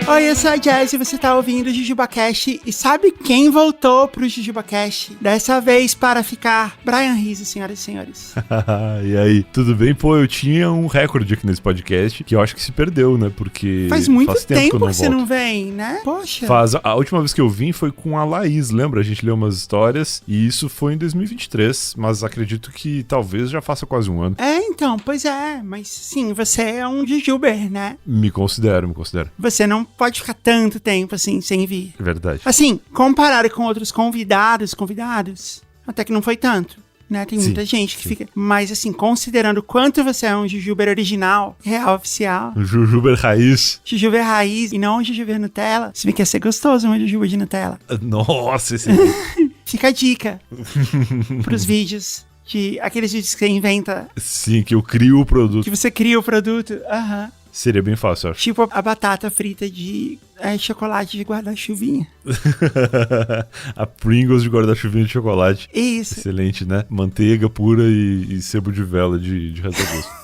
Oi, eu sou a Jess e você tá ouvindo o JujubaCast. E sabe quem voltou pro JujubaCast? Dessa vez para ficar Brian Rizzo, senhoras e senhores. E aí, tudo bem? Pô, eu tinha um recorde aqui nesse podcast que eu acho que se perdeu, né? Porque faz muito tempo que você volto. Não vem, né? Poxa. A última vez que eu vim foi com a Laís, lembra? A gente leu umas histórias e isso foi em 2023, mas acredito que talvez já faça quase um ano. Então, pois é, mas sim, você é um Jujuber, né? Me considero. Você não pode ficar tanto tempo assim sem vir. Verdade. Assim, comparado com outros convidados, até que não foi tanto, né? Tem muita gente que fica... Mas assim, considerando o quanto você é um Jujuber original, real, oficial... Um Jujuber raiz. Jujuber raiz e não um Jujuber Nutella. Se bem que ia ser gostoso um Jujuber de Nutella. Nossa, esse... Fica a dica pros vídeos. Aqueles vídeos que você inventa. Sim, que eu crio o produto. Que você cria o produto. Aham. Seria bem fácil, eu acho. Tipo a batata frita de chocolate de guarda-chuvinha. A Pringles de guarda-chuvinha de chocolate. Isso. Excelente, né? Manteiga pura e sebo de vela de retrogosto.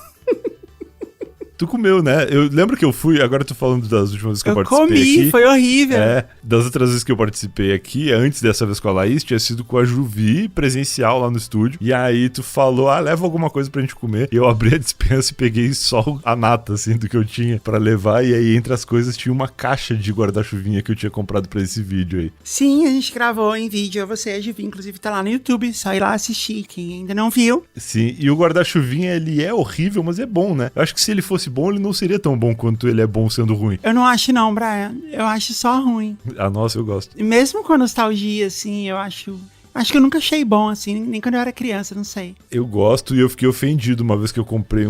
Tu comeu, né? Eu lembro que eu fui, agora eu tô falando das últimas vezes que eu participei aqui. Eu comi, foi horrível. Das outras vezes que eu participei aqui, antes dessa vez com a Laís, tinha sido com a Juvi, presencial lá no estúdio. E aí tu falou, leva alguma coisa pra gente comer. E eu abri a despensa e peguei só a nata, assim, do que eu tinha pra levar. E aí, entre as coisas, tinha uma caixa de guarda-chuvinha que eu tinha comprado pra esse vídeo aí. Sim, a gente gravou em vídeo, você e a Juvi, inclusive tá lá no YouTube, só ir lá assistir, quem ainda não viu. Sim, e o guarda-chuvinha, ele é horrível, mas é bom, né? Eu acho que se ele fosse bom, ele não seria tão bom quanto ele é bom sendo ruim. Eu não acho não, Brian. Eu acho só ruim. Nossa, eu gosto. E mesmo com a nostalgia, assim, eu acho... Acho que eu nunca achei bom, assim, nem quando eu era criança, não sei. Eu gosto e eu fiquei ofendido uma vez que eu comprei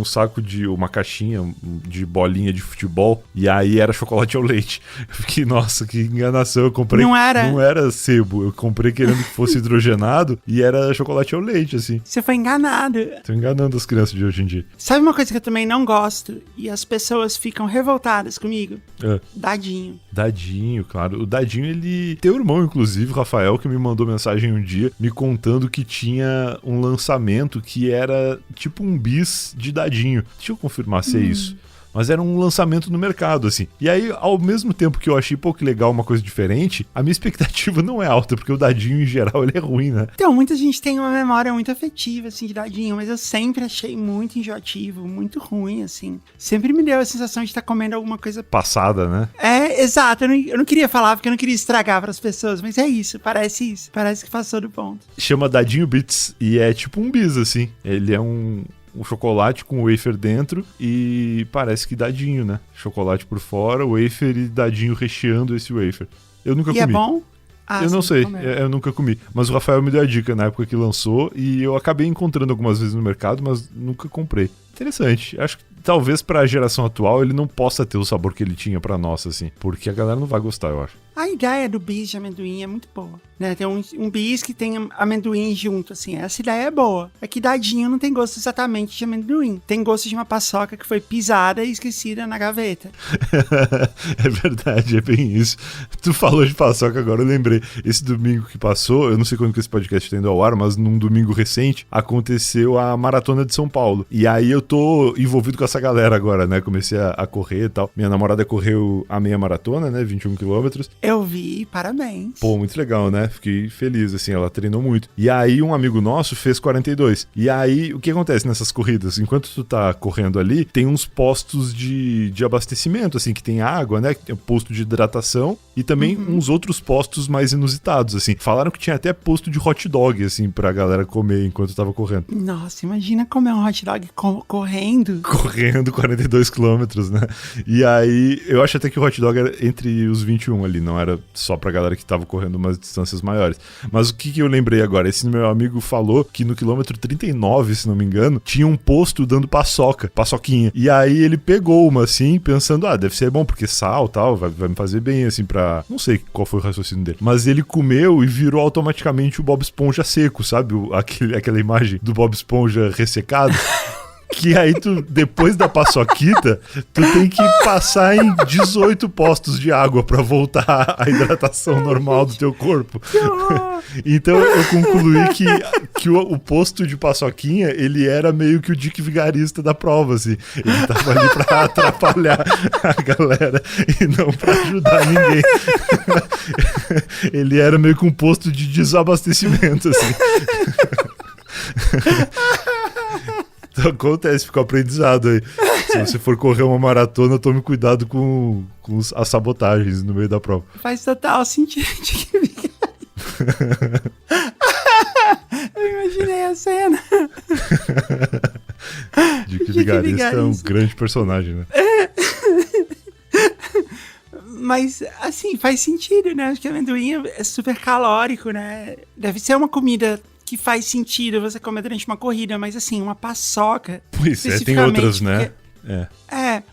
uma caixinha de bolinha de futebol e aí era chocolate ao leite. Eu fiquei, nossa, que enganação, eu comprei... Não era? Não era sebo, eu comprei querendo que fosse hidrogenado e era chocolate ao leite, assim. Você foi enganado. Tô enganando as crianças de hoje em dia. Sabe uma coisa que eu também não gosto e as pessoas ficam revoltadas comigo? Dadinho. Dadinho, claro. O Dadinho, ele... Tem um irmão, inclusive, o Rafael, que me mandou mensagem um dia me contando que tinha um lançamento que era tipo um bis de Dadinho. Deixa eu confirmar se é isso. Mas era um lançamento no mercado, assim. E aí, ao mesmo tempo que eu achei, pô, que legal, uma coisa diferente, a minha expectativa não é alta, porque o Dadinho, em geral, ele é ruim, né? Então, muita gente tem uma memória muito afetiva, assim, de Dadinho, mas eu sempre achei muito enjoativo, muito ruim, assim. Sempre me deu a sensação de estar comendo alguma coisa... Passada, né? Exato. Eu não queria falar, porque eu não queria estragar para as pessoas, mas é isso. Parece que passou do ponto. Chama Dadinho Bits, e é tipo um bis, assim. Ele é um chocolate com wafer dentro e parece que dadinho, né? Chocolate por fora, wafer e dadinho recheando esse wafer. Eu nunca comi. E é bom? Eu não sei, eu nunca comi. Mas o Rafael me deu a dica na época que lançou e eu acabei encontrando algumas vezes no mercado, mas nunca comprei. Interessante. Acho que talvez pra geração atual ele não possa ter o sabor que ele tinha pra nossa, assim. Porque a galera não vai gostar, eu acho. A ideia do bis de amendoim é muito boa, né? Tem um bis que tem amendoim junto, assim. Essa ideia é boa. É que Dadinho não tem gosto exatamente de amendoim. Tem gosto de uma paçoca que foi pisada e esquecida na gaveta. É verdade, é bem isso. Tu falou de paçoca agora, eu lembrei. Esse domingo que passou, eu não sei quando que esse podcast tá indo ao ar, mas num domingo recente, aconteceu a Maratona de São Paulo. E aí eu tô envolvido com essa galera agora, né? Comecei a correr e tal. Minha namorada correu a meia maratona, né? 21 quilômetros. Eu vi, parabéns. Pô, muito legal, né? Fiquei feliz, assim, ela treinou muito. E aí um amigo nosso fez 42. E aí, o que acontece nessas corridas? Enquanto tu tá correndo ali, tem uns postos de abastecimento, assim, que tem água, né? Tem um posto de hidratação e também uns outros postos mais inusitados, assim. Falaram que tinha até posto de hot dog, assim, pra galera comer enquanto tava correndo. Nossa, imagina comer um hot dog correndo. Correndo 42 quilômetros, né? E aí, eu acho até que o hot dog era entre os 21 ali, não era só pra galera que tava correndo umas distâncias maiores. Mas o que eu lembrei agora? Esse meu amigo falou que no quilômetro 39, se não me engano, tinha um posto dando paçoquinha. E aí ele pegou uma, assim, pensando, deve ser bom, porque sal e tal, vai me fazer bem, assim, pra... Não sei qual foi o raciocínio dele. Mas ele comeu e virou automaticamente o Bob Esponja seco, sabe? Aquela imagem do Bob Esponja ressecado. Que aí tu, depois da paçoquita, tu tem que passar em 18 postos de água pra voltar à hidratação normal do teu corpo. Então eu concluí que o posto de paçoquinha, ele era meio que o Dick Vigarista da prova, assim. Ele tava ali pra atrapalhar a galera e não pra ajudar ninguém. Ele era meio que um posto de desabastecimento, assim. Então, acontece, fica aprendizado aí. Se você for correr uma maratona, tome cuidado com as sabotagens no meio da prova. Faz total sentido. Eu imaginei a cena. Dick Vigarista é um grande personagem, né? Mas, assim, faz sentido, né? Acho que amendoim é super calórico, né? Deve ser uma comida que faz sentido você comer durante uma corrida, mas, assim, uma paçoca... Pois é, tem outras, né?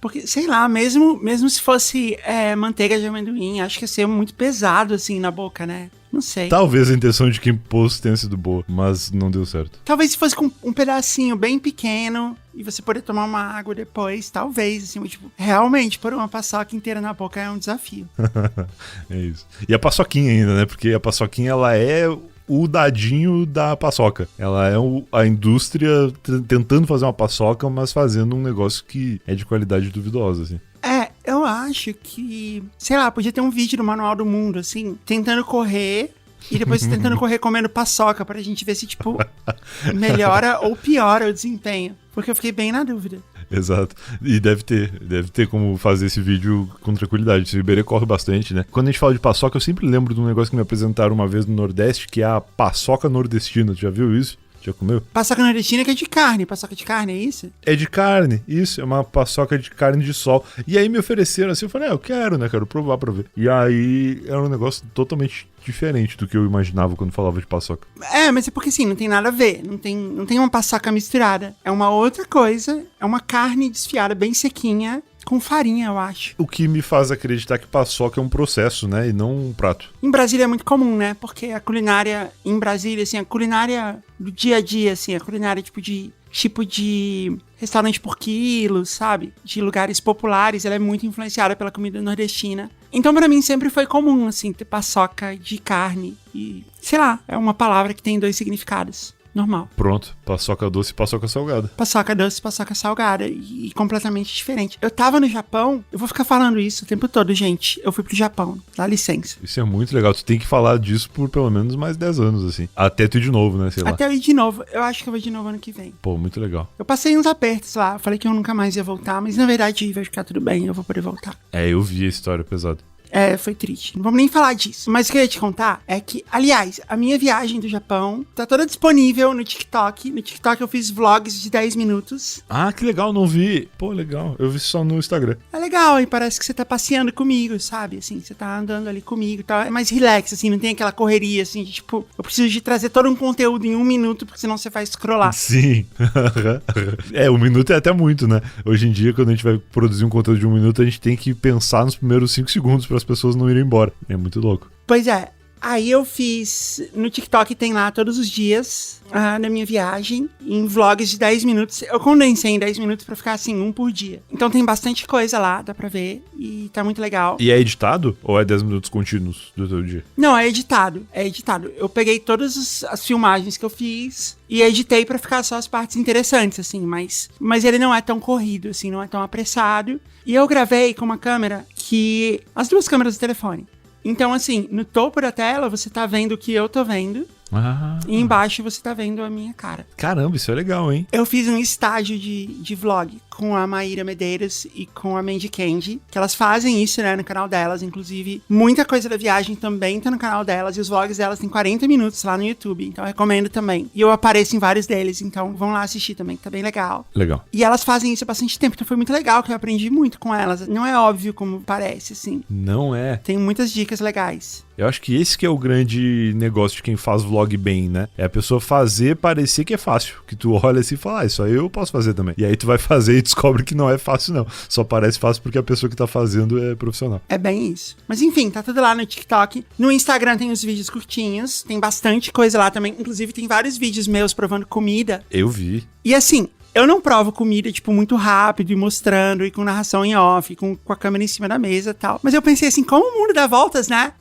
Porque, sei lá, mesmo se fosse manteiga de amendoim, acho que ia ser muito pesado, assim, na boca, né? Não sei. Talvez a intenção de quem pôs tenha sido boa, mas não deu certo. Talvez se fosse com um pedacinho bem pequeno e você poder tomar uma água depois, talvez, assim, tipo, realmente pôr uma paçoca inteira na boca é um desafio. É isso. E a paçoquinha ainda, né? Porque a paçoquinha, ela é o dadinho da paçoca. Ela é a indústria tentando fazer uma paçoca, mas fazendo um negócio que é de qualidade duvidosa, assim. Eu acho que, sei lá, podia ter um vídeo no Manual do Mundo, assim, tentando correr e depois tentando correr comendo paçoca pra gente ver se, tipo, melhora ou piora o desempenho. Porque eu fiquei bem na dúvida. Exato. E deve ter como fazer esse vídeo com tranquilidade. O Iberê corre bastante, né? Quando a gente fala de paçoca, eu sempre lembro de um negócio que me apresentaram uma vez no Nordeste, que é a paçoca nordestina. Tu já viu isso? Já comeu? Paçoca nordestina que é de carne. Paçoca de carne, é isso? É de carne, isso. É uma paçoca de carne de sol. E aí me ofereceram assim, eu falei, eu quero, né? Quero provar pra ver. E aí era um negócio totalmente diferente do que eu imaginava quando falava de paçoca. Mas é porque assim, não tem nada a ver. Não tem uma paçoca misturada. É uma outra coisa. É uma carne desfiada bem sequinha. Com farinha, eu acho. O que me faz acreditar que paçoca é um processo, né? E não um prato. Em Brasília é muito comum, né? Porque a culinária em Brasília, assim, a culinária do dia a dia, assim, a culinária tipo de restaurante por quilo, sabe? De lugares populares, ela é muito influenciada pela comida nordestina. Então, pra mim, sempre foi comum, assim, ter paçoca de carne. E, sei lá, é uma palavra que tem 2 significados. Normal. Pronto, paçoca doce e paçoca salgada. Paçoca doce, paçoca salgada. E completamente diferente. Eu tava no Japão, eu vou ficar falando isso o tempo todo, gente. Eu fui pro Japão, dá licença. Isso é muito legal. Tu tem que falar disso por pelo menos mais 10 anos, assim. Até tu ir de novo, né? Sei lá. Até eu ir de novo. Eu acho que eu vou de novo ano que vem. Pô, muito legal. Eu passei uns apertos lá. Eu falei que eu nunca mais ia voltar, mas na verdade vai ficar tudo bem, eu vou poder voltar. Eu vi a história pesada. Foi triste. Não vamos nem falar disso. Mas o que eu ia te contar é que, aliás, a minha viagem do Japão tá toda disponível no TikTok. No TikTok eu fiz vlogs de 10 minutos. Ah, que legal, não vi. Pô, legal. Eu vi só no Instagram. É legal, e parece que você tá passeando comigo, sabe? Assim, você tá andando ali comigo e tal. É mais relax, assim, não tem aquela correria, assim, de tipo, eu preciso de trazer todo um conteúdo em 1 minuto, porque senão você vai scrollar. Sim. 1 minuto é até muito, né? Hoje em dia, quando a gente vai produzir um conteúdo de 1 minuto, a gente tem que pensar nos primeiros 5 segundos para as pessoas não irem embora. É muito louco. Pois é. Aí eu fiz... No TikTok tem lá todos os dias da minha viagem, em vlogs de 10 minutos. Eu condensei em 10 minutos pra ficar assim, 1 por dia. Então tem bastante coisa lá, dá pra ver. E tá muito legal. E é editado? Ou é 10 minutos contínuos do teu dia? Não, é editado. É editado. Eu peguei todas as filmagens que eu fiz e editei pra ficar só as partes interessantes, assim. Mas ele não é tão corrido, assim, não é tão apressado. E eu gravei com uma câmera que... As 2 câmeras do telefone. Então, assim, no topo da tela você tá vendo o que eu tô vendo. E embaixo você tá vendo a minha cara. Caramba, isso é legal, hein? Eu fiz um estágio de vlog com a Maíra Medeiros e com a Mandy Candy, que elas fazem isso, né, no canal delas. Inclusive, muita coisa da viagem também tá no canal delas. E os vlogs delas têm 40 minutos lá no YouTube. Então, eu recomendo também. E eu apareço em vários deles. Então, vão lá assistir também, que tá bem legal. Legal. E elas fazem isso há bastante tempo. Então, foi muito legal, que eu aprendi muito com elas. Não é óbvio como parece, assim. Não é. Tem muitas dicas legais. Eu acho que esse que é o grande negócio de quem faz vlog bem, né? É a pessoa fazer parecer que é fácil. Que tu olha assim e fala, isso aí eu posso fazer também. E aí tu vai fazer e descobre que não é fácil, não. Só parece fácil porque a pessoa que tá fazendo é profissional. É bem isso. Mas enfim, tá tudo lá no TikTok. No Instagram tem os vídeos curtinhos. Tem bastante coisa lá também. Inclusive tem vários vídeos meus provando comida. Eu vi. E assim... eu não provo comida, tipo, muito rápido e mostrando, e com narração em off, com a câmera em cima da mesa e tal. Mas eu pensei assim, como o mundo dá voltas, né?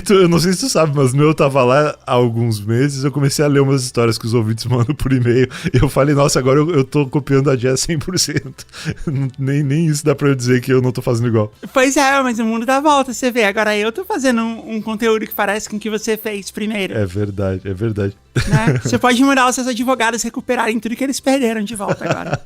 Eu não sei se tu sabe, mas no Eu Tava Lá há alguns meses, eu comecei a ler umas histórias que os ouvintes mandam por e-mail. E eu falei, nossa, agora eu tô copiando a Jess 100%. nem isso dá pra eu dizer que eu não tô fazendo igual. Pois é, mas o mundo dá voltas, você vê. Agora eu tô fazendo um conteúdo que parece com o que você fez primeiro. É verdade. Né? Você pode mandar os seus advogados recuperarem tudo que eles perderam de volta agora.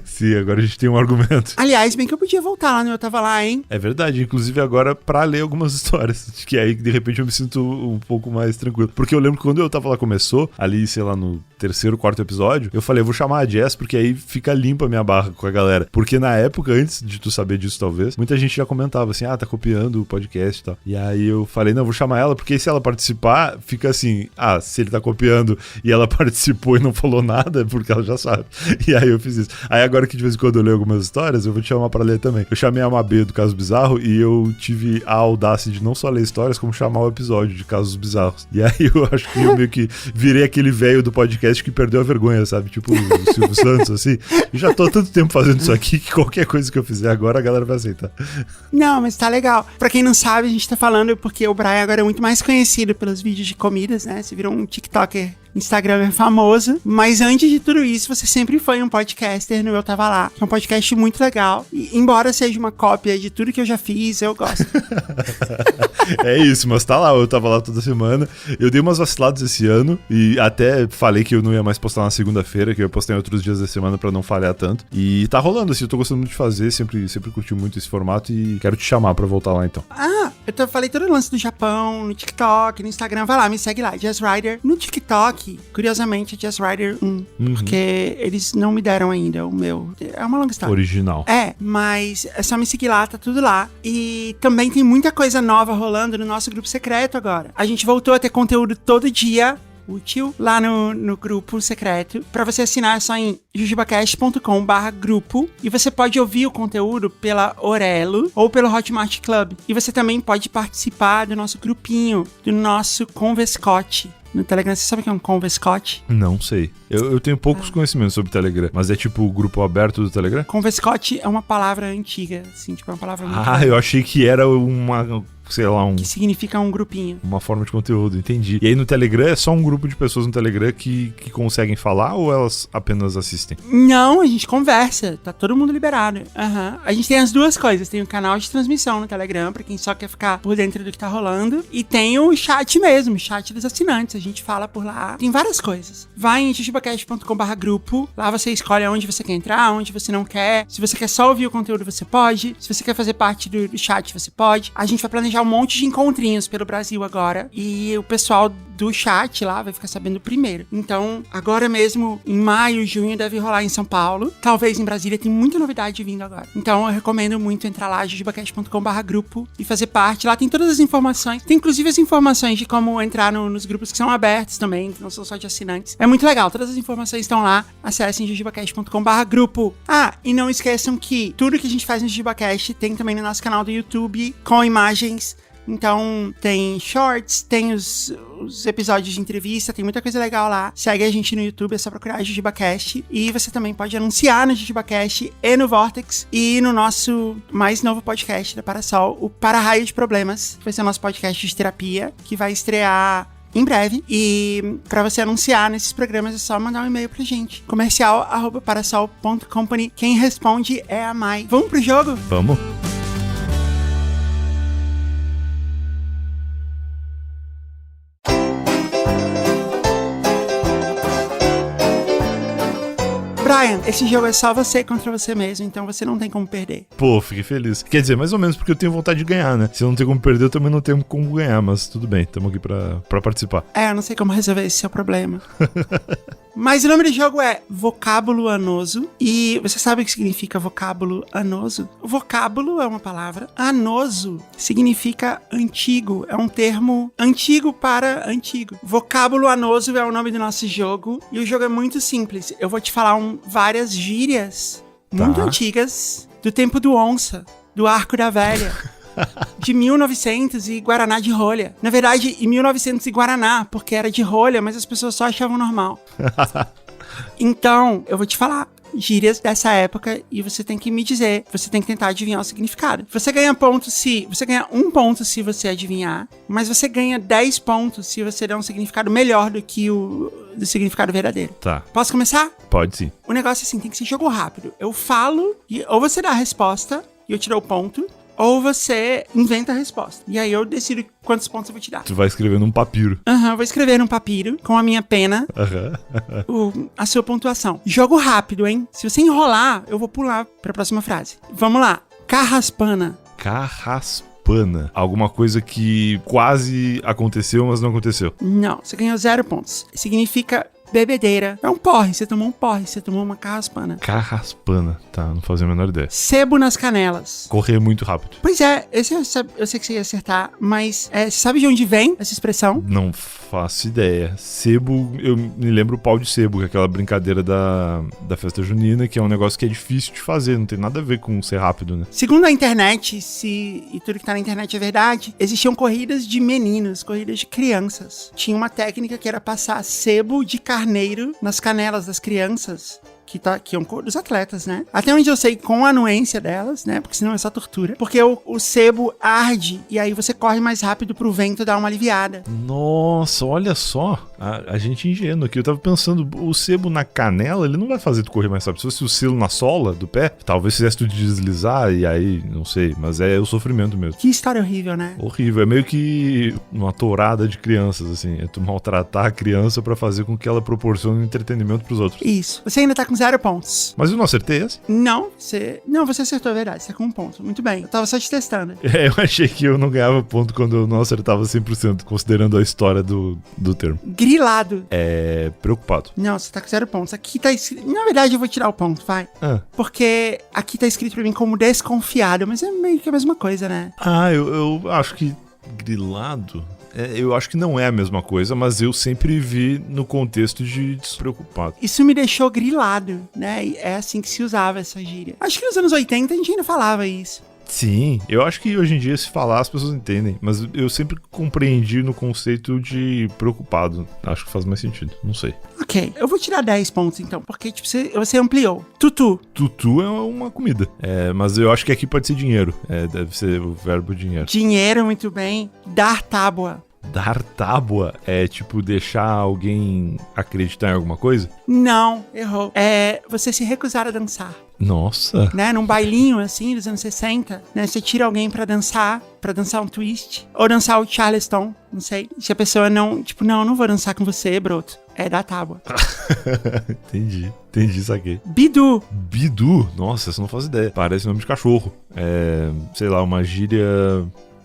Sim, agora a gente tem um argumento. Aliás, bem que eu podia voltar lá no Eu Tava Lá, hein? É verdade, inclusive agora pra ler algumas histórias, que aí de repente eu me sinto um pouco mais tranquilo. Porque eu lembro que quando Eu Tava Lá começou, ali, sei lá, no terceiro, quarto episódio, eu falei, eu vou chamar a Jess, porque aí fica limpa a minha barra com a galera. Porque na época, antes de tu saber disso talvez, muita gente já comentava assim, tá copiando o podcast e tal. E aí eu falei, não, vou chamar ela, porque aí se ela participar, fica assim, se ele tá copiando e ela participou e não falou nada, é porque ela já sabe. E aí eu fiz isso. Aí agora que de vez em quando eu leio algumas histórias, eu vou te chamar pra ler também. Eu chamei a Mabê do Caso Bizarro e eu tive a audácia de não só ler histórias, como chamar o episódio de Casos Bizarros. E aí eu acho que eu meio que virei aquele velho do podcast que perdeu a vergonha, sabe? Tipo o Silvio Santos, assim. Eu já tô há tanto tempo fazendo isso aqui que qualquer coisa que eu fizer agora a galera vai aceitar. Não, mas tá legal. Pra quem não sabe, a gente tá falando porque o Brian agora é muito mais conhecido pelos vídeos de comidas, né? Você virou um TikToker, Instagram famoso, mas antes de tudo isso, você sempre foi um podcaster no Eu Tava Lá, que é um podcast muito legal, e embora seja uma cópia de tudo que eu já fiz, eu gosto. É isso, mas tá lá, eu tava lá toda semana, eu dei umas vaciladas esse ano, e até falei que eu não ia mais postar na segunda-feira, que eu ia postar em outros dias da semana pra não falhar tanto, e tá rolando, assim, eu tô gostando muito de fazer, sempre curti muito esse formato, e quero te chamar pra voltar lá, então. Eu falei todo o lance do Japão, no TikTok, no Instagram, vai lá, me segue lá, Jess Rider, no TikTok, curiosamente, é Jess Rider 1, porque eles não me deram ainda o meu. É uma longa história. Original. Mas é só me seguir lá, tá tudo lá. E também tem muita coisa nova rolando no nosso grupo secreto agora. A gente voltou a ter conteúdo todo dia, útil, lá no grupo secreto. Pra você assinar é só em jujubacast.com/grupo e você pode ouvir o conteúdo pela Orelo ou pelo Hotmart Club. E você também pode participar do nosso grupinho, do nosso Converscote no Telegram. Você sabe o que é um Converscote? Não sei. Eu tenho poucos conhecimentos sobre Telegram, mas é tipo o grupo aberto do Telegram? Converscote é uma palavra antiga, assim, tipo, é uma palavra muito eu achei que era uma, sei lá, que significa um grupinho. Uma forma de conteúdo, entendi. E aí no Telegram é só um grupo de pessoas no Telegram que conseguem falar ou elas apenas assistem? Não, a gente conversa, tá todo mundo liberado. A gente tem as duas coisas, tem o canal de transmissão no Telegram, pra quem só quer ficar por dentro do que tá rolando, e tem o chat mesmo, o chat dos assinantes, a gente fala por lá, tem várias coisas. Vai em jujubacast.com/grupo, lá você escolhe onde você quer entrar, onde você não quer, se você quer só ouvir o conteúdo você pode, se você quer fazer parte do chat você pode. A gente vai planejar um monte de encontrinhos pelo Brasil agora, e o pessoal do chat lá vai ficar sabendo primeiro. Então, agora mesmo, em maio, junho, deve rolar em São Paulo, talvez em Brasília, tem muita novidade vindo agora. Então, eu recomendo muito entrar lá, jujubacast.com/grupo e fazer parte. Lá tem todas as informações, tem inclusive as informações de como entrar nos grupos que são abertos também, que não são só de assinantes. É muito legal, todas as informações estão lá, acessem jujubacast.com/grupo. E não esqueçam que tudo que a gente faz no Jujubacast tem também no nosso canal do YouTube, com imagens. Então, tem shorts, tem os episódios de entrevista, tem muita coisa legal lá. Segue a gente no YouTube, é só procurar JujubaCast. E você também pode anunciar no JujubaCast e no Vortex e no nosso mais novo podcast da Parasol, o Para-Raio de Problemas, que vai ser o nosso podcast de terapia, que vai estrear em breve. E pra você anunciar nesses programas é só mandar um e-mail pra gente, comercial@parasol.company. Quem responde é a Mai. Vamos pro jogo? Vamos. Brian, esse jogo é só você contra você mesmo, então você não tem como perder. Pô, fiquei feliz. Quer dizer, mais ou menos, porque eu tenho vontade de ganhar, né? Se eu não tenho como perder, eu também não tenho como ganhar, mas tudo bem, estamos aqui pra participar. Eu não sei como resolver esse seu problema. Mas o nome do jogo é Vocábulo Anoso. E você sabe o que significa vocábulo anoso? Vocábulo é uma palavra. Anoso significa antigo. É um termo antigo para antigo. Vocábulo anoso é o nome do nosso jogo. E o jogo é muito simples. Eu vou te falar várias gírias muito antigas do tempo do onça, do arco da velha. de 1900 e Guaraná de rolha. Na verdade, em 1900 e Guaraná, porque era de rolha, mas as pessoas só achavam normal. Então, eu vou te falar gírias dessa época e você tem que me dizer, você tem que tentar adivinhar o significado. Você ganha um ponto se você adivinhar, mas você ganha 10 pontos se você der um significado melhor do que o significado verdadeiro. Tá. Posso começar? Pode sim. O negócio é assim, tem que ser jogo rápido. Eu falo e ou você dá a resposta e eu te dou o ponto, ou você inventa a resposta. E aí eu decido quantos pontos eu vou te dar. Tu vai escrever num papiro. Eu vou escrever num papiro com a minha pena a sua pontuação. Jogo rápido, hein? Se você enrolar, eu vou pular pra próxima frase. Vamos lá. Carraspana. Carraspana. Alguma coisa que quase aconteceu, mas não aconteceu. Não, você ganhou 0 pontos. Significa bebedeira. É um porre, você tomou um porre, você tomou uma carraspana. Carraspana. Tá, não fazia a menor ideia. Sebo nas canelas. Correr muito rápido. Pois é, esse eu sei que você ia acertar, mas você sabe de onde vem essa expressão? Não faço ideia. Sebo, eu me lembro o pau de sebo, que é aquela brincadeira da festa junina, que é um negócio que é difícil de fazer, não tem nada a ver com ser rápido, né? Segundo a internet, e tudo que tá na internet é verdade, existiam corridas de meninos, corridas de crianças. Tinha uma técnica que era passar sebo de carneiro nas canelas das crianças. Que iam dos atletas, né? Até onde eu sei, com a anuência delas, né? Porque senão é só tortura. Porque o sebo arde e aí você corre mais rápido pro vento dar uma aliviada. Nossa, olha só. A gente ingênuo aqui. Eu tava pensando, o sebo na canela, ele não vai fazer tu correr mais rápido. Se fosse o selo na sola do pé, talvez fizesse tu deslizar e aí, não sei. Mas é o sofrimento mesmo. Que história horrível, né? Horrível. É meio que uma tourada de crianças, assim. É tu maltratar a criança pra fazer com que ela proporcione entretenimento pros outros. Isso. Você ainda tá com 0 pontos. Mas eu não acertei esse? Não, você acertou, é verdade. Você tá com 1 ponto. Muito bem. Eu tava só te testando. Eu achei que eu não ganhava ponto quando eu não acertava 100%, considerando a história do termo. Grilado. É preocupado. Não, você tá com 0 pontos. Aqui tá escrito... Na verdade, eu vou tirar o ponto, vai. Porque aqui tá escrito pra mim como desconfiado, mas é meio que a mesma coisa, né? Eu acho que grilado... eu acho que não é a mesma coisa, mas eu sempre vi no contexto de despreocupado. Isso me deixou grilado, né? E é assim que se usava essa gíria. Acho que nos anos 80 a gente ainda falava isso. Sim, eu acho que hoje em dia, se falar, as pessoas entendem. Mas eu sempre compreendi no conceito de preocupado. Acho que faz mais sentido, não sei. Ok, eu vou tirar 10 pontos então, porque tipo, você ampliou. Tutu. Tutu é uma comida. Mas eu acho que aqui pode ser dinheiro. Deve ser o verbo dinheiro. Dinheiro, muito bem. Dar tábua. Dar tábua é tipo deixar alguém acreditar em alguma coisa? Não, errou. É você se recusar a dançar. Nossa. Né? Num bailinho assim dos anos 60, né? Você tira alguém pra dançar um twist. Ou dançar o Charleston, não sei. Se a pessoa não, tipo, não vou dançar com você, broto. É dar tábua. Entendi, saquei. Bidu. Bidu? Nossa, essa eu não faço ideia. Parece nome de cachorro. Sei lá, uma gíria...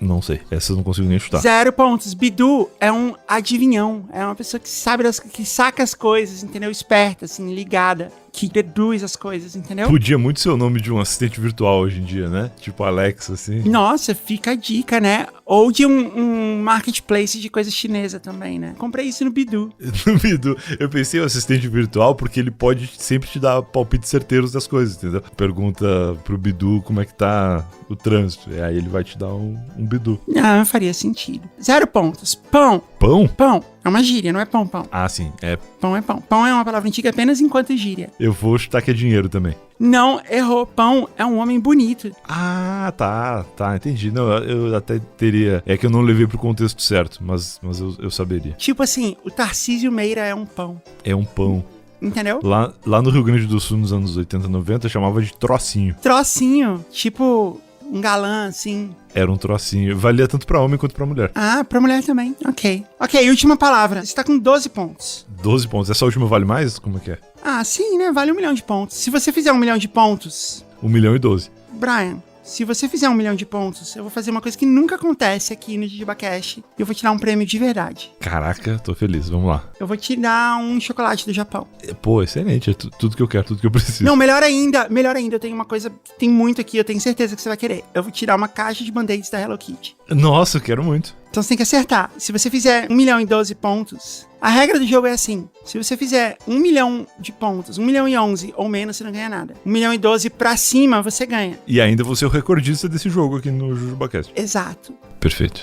Não sei, essa eu não consigo nem chutar. 0 pontos. Bidu é um adivinhão. É uma pessoa que sabe, que saca as coisas, entendeu? Esperta, assim, ligada. Que deduz as coisas, entendeu? Podia muito ser o nome de um assistente virtual hoje em dia, né? Tipo Alexa, assim. Nossa, fica a dica, né? Ou de um marketplace de coisa chinesa também, né? Comprei isso no Bidu. No Bidu. Eu pensei o assistente virtual porque ele pode sempre te dar palpites certeiros das coisas, entendeu? Pergunta pro Bidu como é que tá o trânsito. E aí ele vai te dar um Bidu. Não faria sentido. 0 pontos. Pão. Pão? Pão. É uma gíria, não é pão. Ah, sim. Pão é pão. Pão é uma palavra antiga apenas enquanto gíria. Eu vou chutar que é dinheiro também. Não, errou. Pão é um homem bonito. Ah, tá, entendi. Não, eu até teria... É que eu não levei pro contexto certo, mas eu saberia. Tipo assim, o Tarcísio Meira é um pão. É um pão. Entendeu? Lá no Rio Grande do Sul, nos anos 80, 90, chamava de trocinho. Trocinho. Tipo... um galã, assim. Era um trocinho. Valia tanto pra homem quanto pra mulher. Ah, pra mulher também. Ok, última palavra. Você tá com 12 pontos. 12 pontos. Essa última vale mais? Como é que é? Ah, sim, né? Vale 1 milhão de pontos. Se você fizer 1 milhão de pontos... 1 milhão e 12. Brian, se você fizer 1 milhão de pontos, eu vou fazer uma coisa que nunca acontece aqui no JujubaCast. Eu vou te dar um prêmio de verdade. Caraca, tô feliz. Vamos lá. Eu vou te dar um chocolate do Japão. Pô, excelente. É tudo que eu quero, tudo que eu preciso. Não, melhor ainda. Eu tenho uma coisa que tem muito aqui, eu tenho certeza que você vai querer. Eu vou te dar uma caixa de band-aids da Hello Kitty. Nossa, eu quero muito. Então você tem que acertar. Se você fizer 1 milhão e 12 pontos, a regra do jogo é assim. Se você fizer 1 milhão de pontos, 1 milhão e 11 ou menos, você não ganha nada. 1 milhão e 12 pra cima, você ganha. E ainda você é o recordista desse jogo aqui no JujubaCast. Exato. Perfeito.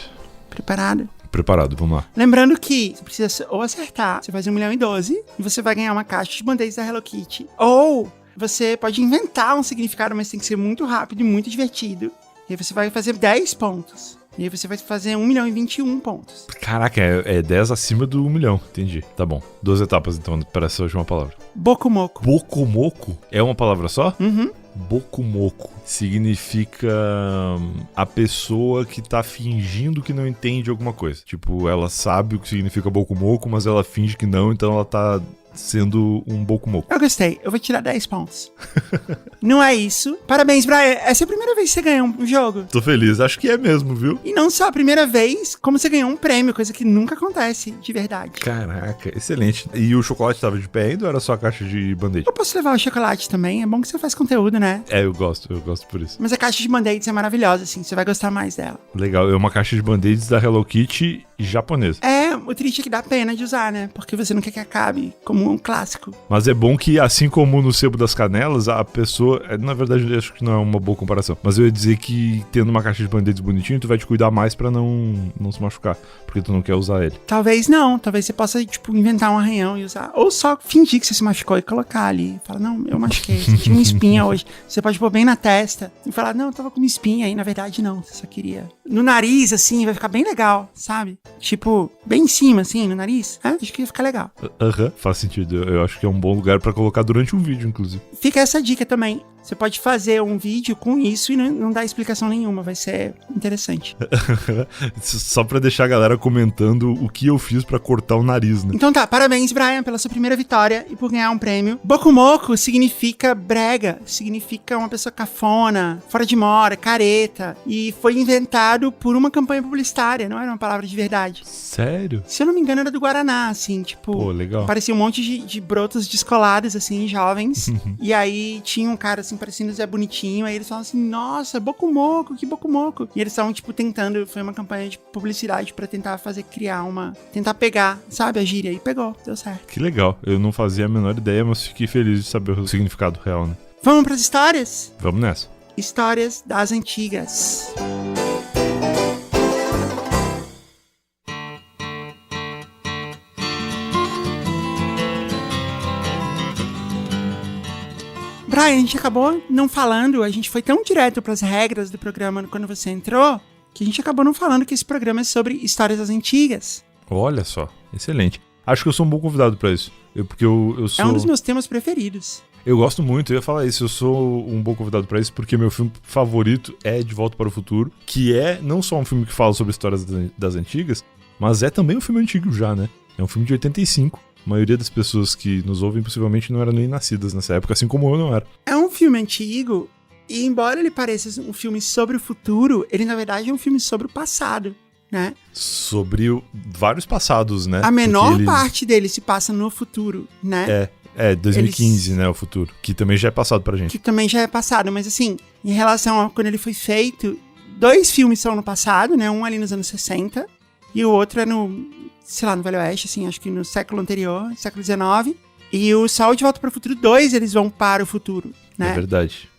Preparado? Preparado, vamos lá. Lembrando que você precisa ou acertar, você faz 1 milhão e 12 e você vai ganhar uma caixa de band-aids da Hello Kitty. Ou você pode inventar um significado, mas tem que ser muito rápido e muito divertido. E aí você vai fazer 10 pontos. E aí você vai fazer 1 milhão e 21 pontos. Caraca, é 10 acima do 1 milhão. Entendi. Tá bom. 2 etapas, então, para essa última palavra. Bokumoko. Bokumoko? É uma palavra só? Uhum. Bokumoko significa a pessoa que tá fingindo que não entende alguma coisa. Tipo, ela sabe o que significa Bokumoko, mas ela finge que não, então ela tá sendo um Bokumoko. Eu gostei, eu vou tirar 10 pontos. Não é isso. Parabéns, Brian. Essa é a primeira vez que você ganha um jogo. Tô feliz, acho que é mesmo, viu? E não só a primeira vez, como você ganhou um prêmio, coisa que nunca acontece, de verdade. Caraca, excelente. E o chocolate tava de pé ainda ou era só a caixa de band-aid? Eu posso levar o chocolate também, é bom que você faz conteúdo, né? É, eu gosto por isso. Mas a caixa de band-aids é maravilhosa, assim, você vai gostar mais dela. Legal, é uma caixa de band-aids da Hello Kitty japonesa. É, o triste é que dá pena de usar, né? Porque você não quer que acabe como um clássico. Mas é bom que, assim como no sebo das canelas, a pessoa... Na verdade, eu acho que não é uma boa comparação. Mas eu ia dizer que, tendo uma caixa de band-aids bonitinho, tu vai te cuidar mais pra não se machucar. Porque tu não quer usar ele. Talvez não. Talvez você possa, tipo, inventar um arranhão e usar. Ou só fingir que você se machucou e colocar ali. Fala, não, eu machuquei. Senti uma espinha hoje. Você pode pôr bem na testa. E falar, não, eu tava com uma espinha. E na verdade, não. Você só queria... No nariz, assim, vai ficar bem legal, sabe? Tipo, bem em cima, assim, no nariz. Acho que ia ficar legal. Aham, faz sentido. Eu acho que é um bom lugar pra colocar durante um vídeo, inclusive. Fica essa dica também. Você pode fazer um vídeo com isso e não dar explicação nenhuma. Vai ser interessante. Só pra deixar a galera comentando o que eu fiz pra cortar o nariz, né? Então tá, parabéns, Brian, pela sua primeira vitória e por ganhar um prêmio. Bokumoko significa brega, significa uma pessoa cafona, fora de moda, careta. E foi inventado por uma campanha publicitária, não era uma palavra de verdade. Sério? Se eu não me engano, era do Guaraná, assim, tipo... Pô, legal. Parecia um monte de brotos descolados, assim, jovens. E aí tinha um cara, assim, parecendo Zé Bonitinho. Aí eles falavam assim, nossa, Bokumoko, que Bokumoko. E eles estavam, tipo, tentando... Foi uma campanha de publicidade pra tentar tentar pegar, sabe, a gíria. E pegou, deu certo. Que legal. Eu não fazia a menor ideia, mas fiquei feliz de saber o significado real, né? Vamos pras histórias? Vamos nessa. Histórias das antigas. Brian, a gente acabou não falando, a gente foi tão direto pras regras do programa quando você entrou, que a gente acabou não falando que esse programa é sobre histórias das antigas. Olha só, excelente. Acho que eu sou um bom convidado pra isso. Porque eu sou... É um dos meus temas preferidos. Eu gosto muito, eu ia falar isso, eu sou um bom convidado pra isso, porque meu filme favorito é De Volta para o Futuro, que é não só um filme que fala sobre histórias das antigas, mas é também um filme antigo já, né? É um filme de 85. A maioria das pessoas que nos ouvem possivelmente não eram nem nascidas nessa época, assim como eu não era. É um filme antigo, e embora ele pareça um filme sobre o futuro, ele na verdade é um filme sobre o passado, né? Sobre vários passados, né? A menor parte dele se passa no futuro, né? É, 2015, né, o futuro. Que também já é passado pra gente. Que também já é passado, mas assim, em relação a quando ele foi feito, 2 filmes são no passado, né? Um ali nos anos 60, e o outro é no, sei lá, no Velho Oeste, assim, acho que no século anterior, século XIX. E o Sol de Volta para o Futuro 2, eles vão para o futuro, né? É verdade.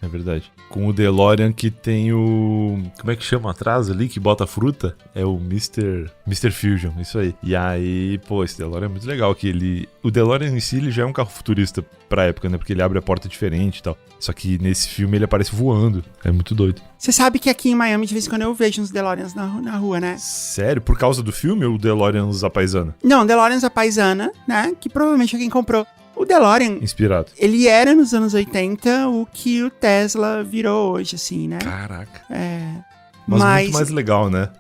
Com o DeLorean que tem o... Como é que chama atrás ali, que bota a fruta? É o Mr. Fusion, isso aí. E aí, pô, esse DeLorean é muito legal, que ele... O DeLorean em si, ele já é um carro futurista pra época, né? Porque ele abre a porta diferente e tal. Só que nesse filme ele aparece voando. É muito doido. Você sabe que aqui em Miami, de vez em quando, eu vejo uns DeLoreans na rua, né? Sério? Por causa do filme ou o DeLoreans a paisana? Não, DeLoreans a paisana, né? Que provavelmente alguém comprou. O DeLorean, inspirado. Ele era nos anos 80 o que o Tesla virou hoje, assim, né? Caraca. Mas muito mais legal, né?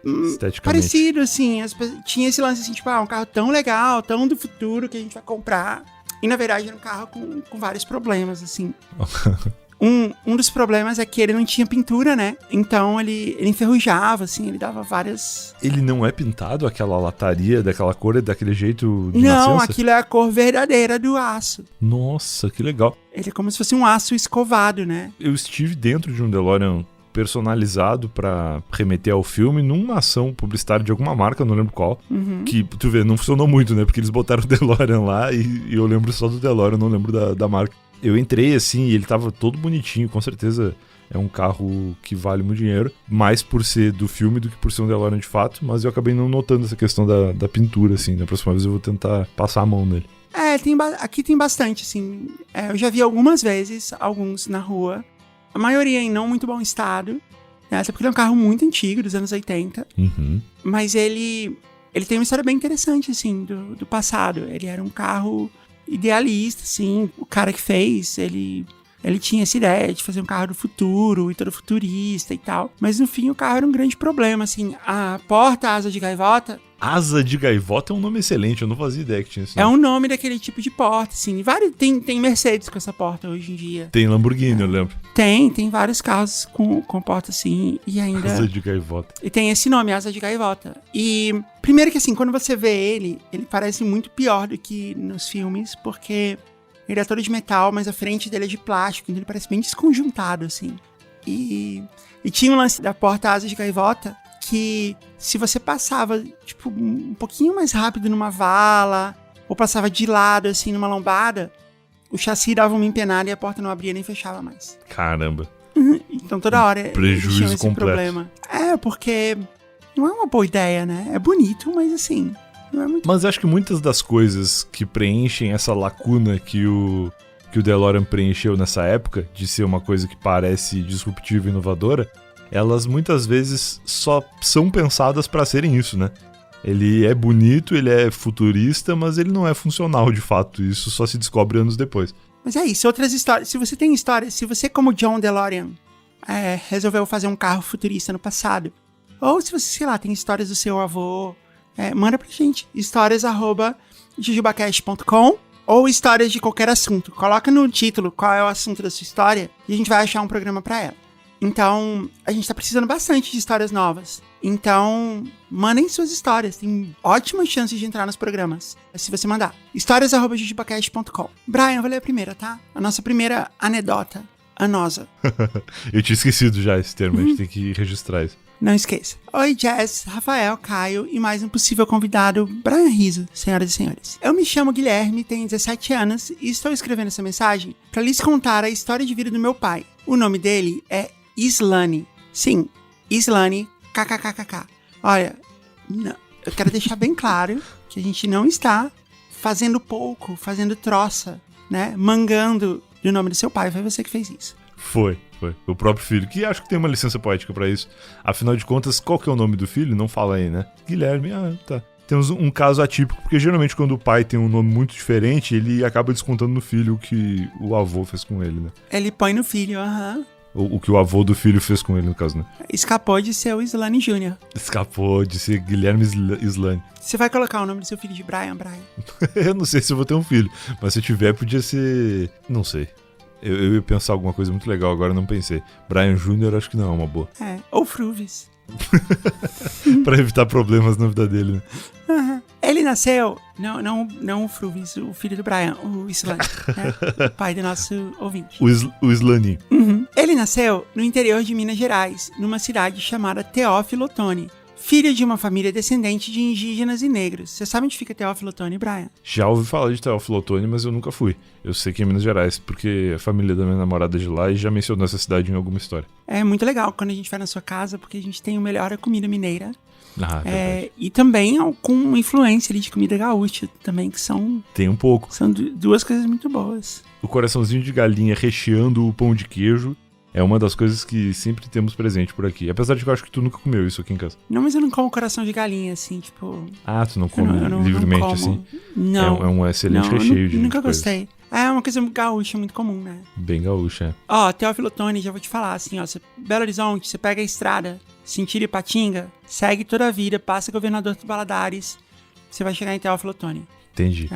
Esteticamente. Parecido, assim. Tinha esse lance, assim, tipo, um carro tão legal, tão do futuro que a gente vai comprar. E, na verdade, era um carro com vários problemas, assim. Um dos problemas é que ele não tinha pintura, né? Então ele enferrujava, assim, ele dava várias... Ele não é pintado, aquela lataria daquela cor, daquele jeito de Não, nascença? aquilo é a cor verdadeira do aço. Nossa, que legal. Ele é como se fosse um aço escovado, né? Eu estive dentro de um DeLorean personalizado pra remeter ao filme numa ação publicitária de alguma marca, não lembro qual, que, tu vê, não funcionou muito, né? Porque eles botaram o DeLorean lá e eu lembro só do DeLorean, não lembro da marca. Eu entrei assim e ele tava todo bonitinho, com certeza é um carro que vale muito dinheiro, mais por ser do filme do que por ser um DeLorean de fato, mas eu acabei não notando essa questão da pintura, assim. Na próxima vez eu vou tentar passar a mão nele. Aqui tem bastante, assim. Eu já vi algumas vezes, alguns na rua. A maioria em não muito bom estado, né? Até porque ele é um carro muito antigo, dos anos 80. Mas ele tem uma história bem interessante, assim, do passado. Ele era um carro idealista, assim. O cara que fez, ele tinha essa ideia de fazer um carro do futuro e todo futurista e tal. Mas no fim o carro era um grande problema, assim. A porta, asa de gaivota... Asa de gaivota é um nome excelente, eu não fazia ideia que tinha isso. É um nome daquele tipo de porta, assim. Tem Mercedes com essa porta hoje em dia. Tem Lamborghini, eu lembro. Tem vários carros com porta assim, e ainda... Asa de gaivota. E tem esse nome, asa de gaivota. E, primeiro que assim, quando você vê ele parece muito pior do que nos filmes, porque ele é todo de metal, mas a frente dele é de plástico, então ele parece bem desconjuntado, assim. E tinha um lance da porta asa de gaivota, que se você passava, tipo, um pouquinho mais rápido numa vala, ou passava de lado, assim, numa lombada, o chassi dava uma empenada e a porta não abria nem fechava mais. Caramba. Então toda hora prejuízo tinha esse completo. problema. Porque não é uma boa ideia, né? É bonito, mas assim, não é muito... Mas acho que muitas das coisas que preenchem essa lacuna que o DeLorean preencheu nessa época, de ser uma coisa que parece disruptiva e inovadora, elas muitas vezes só são pensadas pra serem isso, né? Ele é bonito, ele é futurista, mas ele não é funcional de fato. Isso só se descobre anos depois. Mas é isso, outras histórias. Se você tem histórias, se você, como John DeLorean, resolveu fazer um carro futurista no passado, ou se você, sei lá, tem histórias do seu avô, manda pra gente. histórias@jujubacast.com ou histórias de qualquer assunto. Coloca no título qual é o assunto da sua história e a gente vai achar um programa pra ela. Então, a gente tá precisando bastante de histórias novas. Então, mandem suas histórias. Tem ótimas chances de entrar nos programas. Se você mandar. histórias@jujubacast.com. Brian, vou ler a primeira, tá? A nossa primeira anedota. Anosa. Eu tinha esquecido já esse termo, a gente tem que registrar isso. Não esqueça. Oi, Jess, Rafael, Caio e mais um possível convidado, Brian Rizzo, senhoras e senhores. Eu me chamo Guilherme, tenho 17 anos e estou escrevendo essa mensagem para lhes contar a história de vida do meu pai. O nome dele é Islane. Sim, Islane, kkkk. Olha, não, eu quero deixar bem claro que a gente não está fazendo troça, né? Mangando do nome do seu pai. Foi você que fez isso. Foi. O próprio filho, que acho que tem uma licença poética pra isso. Afinal de contas, qual que é o nome do filho? Não fala aí, né? Guilherme, tá. Temos um caso atípico, porque geralmente quando o pai tem um nome muito diferente, ele acaba descontando no filho o que o avô fez com ele, né? Ele põe no filho, aham. O que o avô do filho fez com ele, no caso, né? Escapou de ser o Islane Jr. Escapou de ser Guilherme Islane. Você vai colocar o nome do seu filho de Brian? Eu não sei se eu vou ter um filho, mas se eu tiver, podia ser... Não sei. Eu ia pensar alguma coisa muito legal, agora eu não pensei. Brian Jr. acho que não é uma boa. Ou Fruvis. Pra evitar problemas na vida dele, né? Uhum. Ele nasceu... Não o Fruvis, o filho do Brian, o Islane, né? O pai do nosso ouvinte. O Islane. Uhum. Ele nasceu no interior de Minas Gerais, numa cidade chamada Teófilo Otoni. Filho de uma família descendente de indígenas e negros. Você sabe onde fica Teófilo Otoni, Brian? Já ouvi falar de Teófilo Otoni, mas eu nunca fui. Eu sei que é em Minas Gerais, porque a família da minha namorada é de lá e já mencionou essa cidade em alguma história. É muito legal quando a gente vai na sua casa, porque a gente tem o melhor comida mineira. E também com influência ali de comida gaúcha também, que são... Tem um pouco. São duas coisas muito boas. O coraçãozinho de galinha recheando o pão de queijo é uma das coisas que sempre temos presente por aqui. Apesar de que eu acho que tu nunca comeu isso aqui em casa. Não, mas eu não como coração de galinha, assim, tipo... Ah, tu não come livremente, não como. Assim? Não. É um excelente recheio de nunca coisas. Gostei. É uma coisa gaúcha, muito comum, né? Bem gaúcha, é. Ó, Teófilo Otoni, já vou te falar, assim, ó. Belo Horizonte, você pega a estrada, Sentido Ipatinga, segue toda a vida, passa Governador dos Valadares, você vai chegar em Teófilo Otoni. Entendi.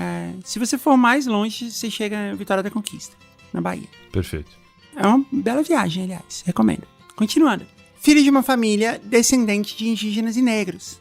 Se você for mais longe, você chega em Vitória da Conquista, na Bahia. Perfeito. É uma bela viagem, aliás. Recomendo. Continuando. Filho de uma família descendente de indígenas e negros.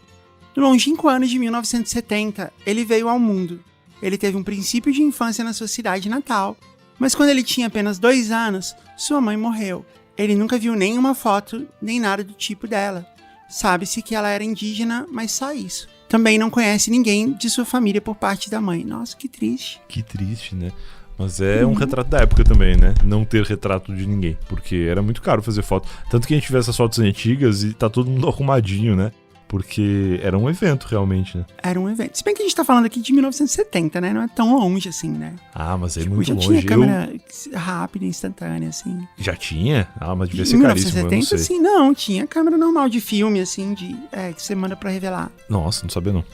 No longínquo ano de 1970, ele veio ao mundo. Ele teve um princípio de infância na sua cidade natal, mas quando ele tinha apenas 2 anos, sua mãe morreu. Ele nunca viu nenhuma foto, nem nada do tipo dela. Sabe-se que ela era indígena, mas só isso. Também não conhece ninguém de sua família por parte da mãe. Nossa, que triste. Que triste, né? Mas é um retrato da época também, né? Não ter retrato de ninguém. Porque era muito caro fazer foto. Tanto que a gente vê essas fotos antigas e tá todo mundo arrumadinho, né? Porque era um evento, realmente, né? Era um evento. Se bem que a gente tá falando aqui de 1970, né? Não é tão longe assim, né? Ah, mas é Tipo, muito já longe. tinha câmera rápida, instantânea, assim. Já tinha? Ah, mas devia Em ser caríssimo, 1970, eu não sei. sim, não. Tinha câmera normal de filme, assim, que você manda pra revelar. Nossa, não sabia não.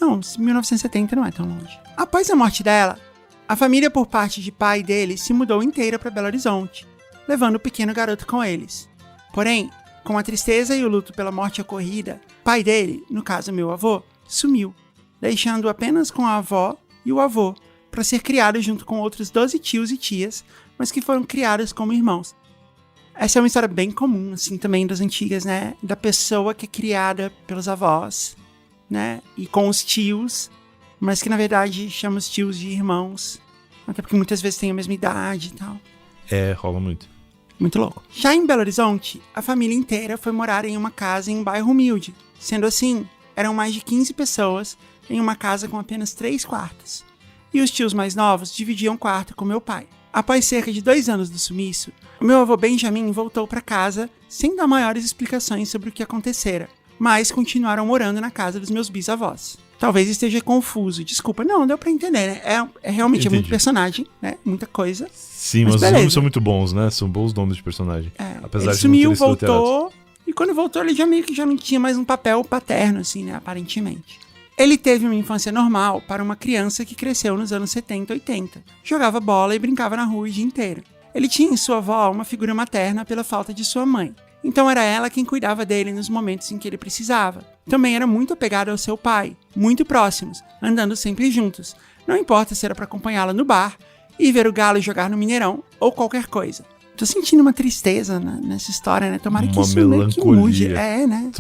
Não, 1970 não é tão longe. Após a morte dela, a família por parte de pai dele se mudou inteira para Belo Horizonte, levando o pequeno garoto com eles. Porém, com a tristeza e o luto pela morte ocorrida, pai dele, no caso meu avô, sumiu, deixando apenas com a avó e o avô, para ser criado junto com outros 12 tios e tias, mas que foram criados como irmãos. Essa é uma história bem comum, assim, também das antigas, né? Da pessoa que é criada pelos avós, né? E com os tios, mas que na verdade chama os tios de irmãos, até porque muitas vezes têm a mesma idade e tal. É, rola muito. Muito louco. Já em Belo Horizonte, a família inteira foi morar em uma casa em um bairro humilde. Sendo assim, eram mais de 15 pessoas em uma casa com apenas 3 quartos. E os tios mais novos dividiam quarto com meu pai. Após cerca de 2 anos do sumiço, o meu avô Benjamin voltou para casa sem dar maiores explicações sobre o que acontecera, mas continuaram morando na casa dos meus bisavós. Talvez esteja confuso, desculpa. Não, deu pra entender, né? Realmente é muito personagem, né? Muita coisa. Sim, mas os nomes são muito bons, né? São bons nomes de personagem. Apesar ele de sumiu, não ter sido voltou, e quando voltou ele já meio que já não tinha mais um papel paterno, assim, né? Aparentemente. Ele teve uma infância normal para uma criança que cresceu nos anos 70 e 80. Jogava bola e brincava na rua o dia inteiro. Ele tinha em sua avó uma figura materna pela falta de sua mãe. Então era ela quem cuidava dele nos momentos em que ele precisava. Também era muito apegado ao seu pai, muito próximos, andando sempre juntos. Não importa se era para acompanhá-la no bar e ver o Galo jogar no Mineirão ou qualquer coisa. Tô sentindo uma tristeza nessa história, né? Tomara que isso meio que mude. Né?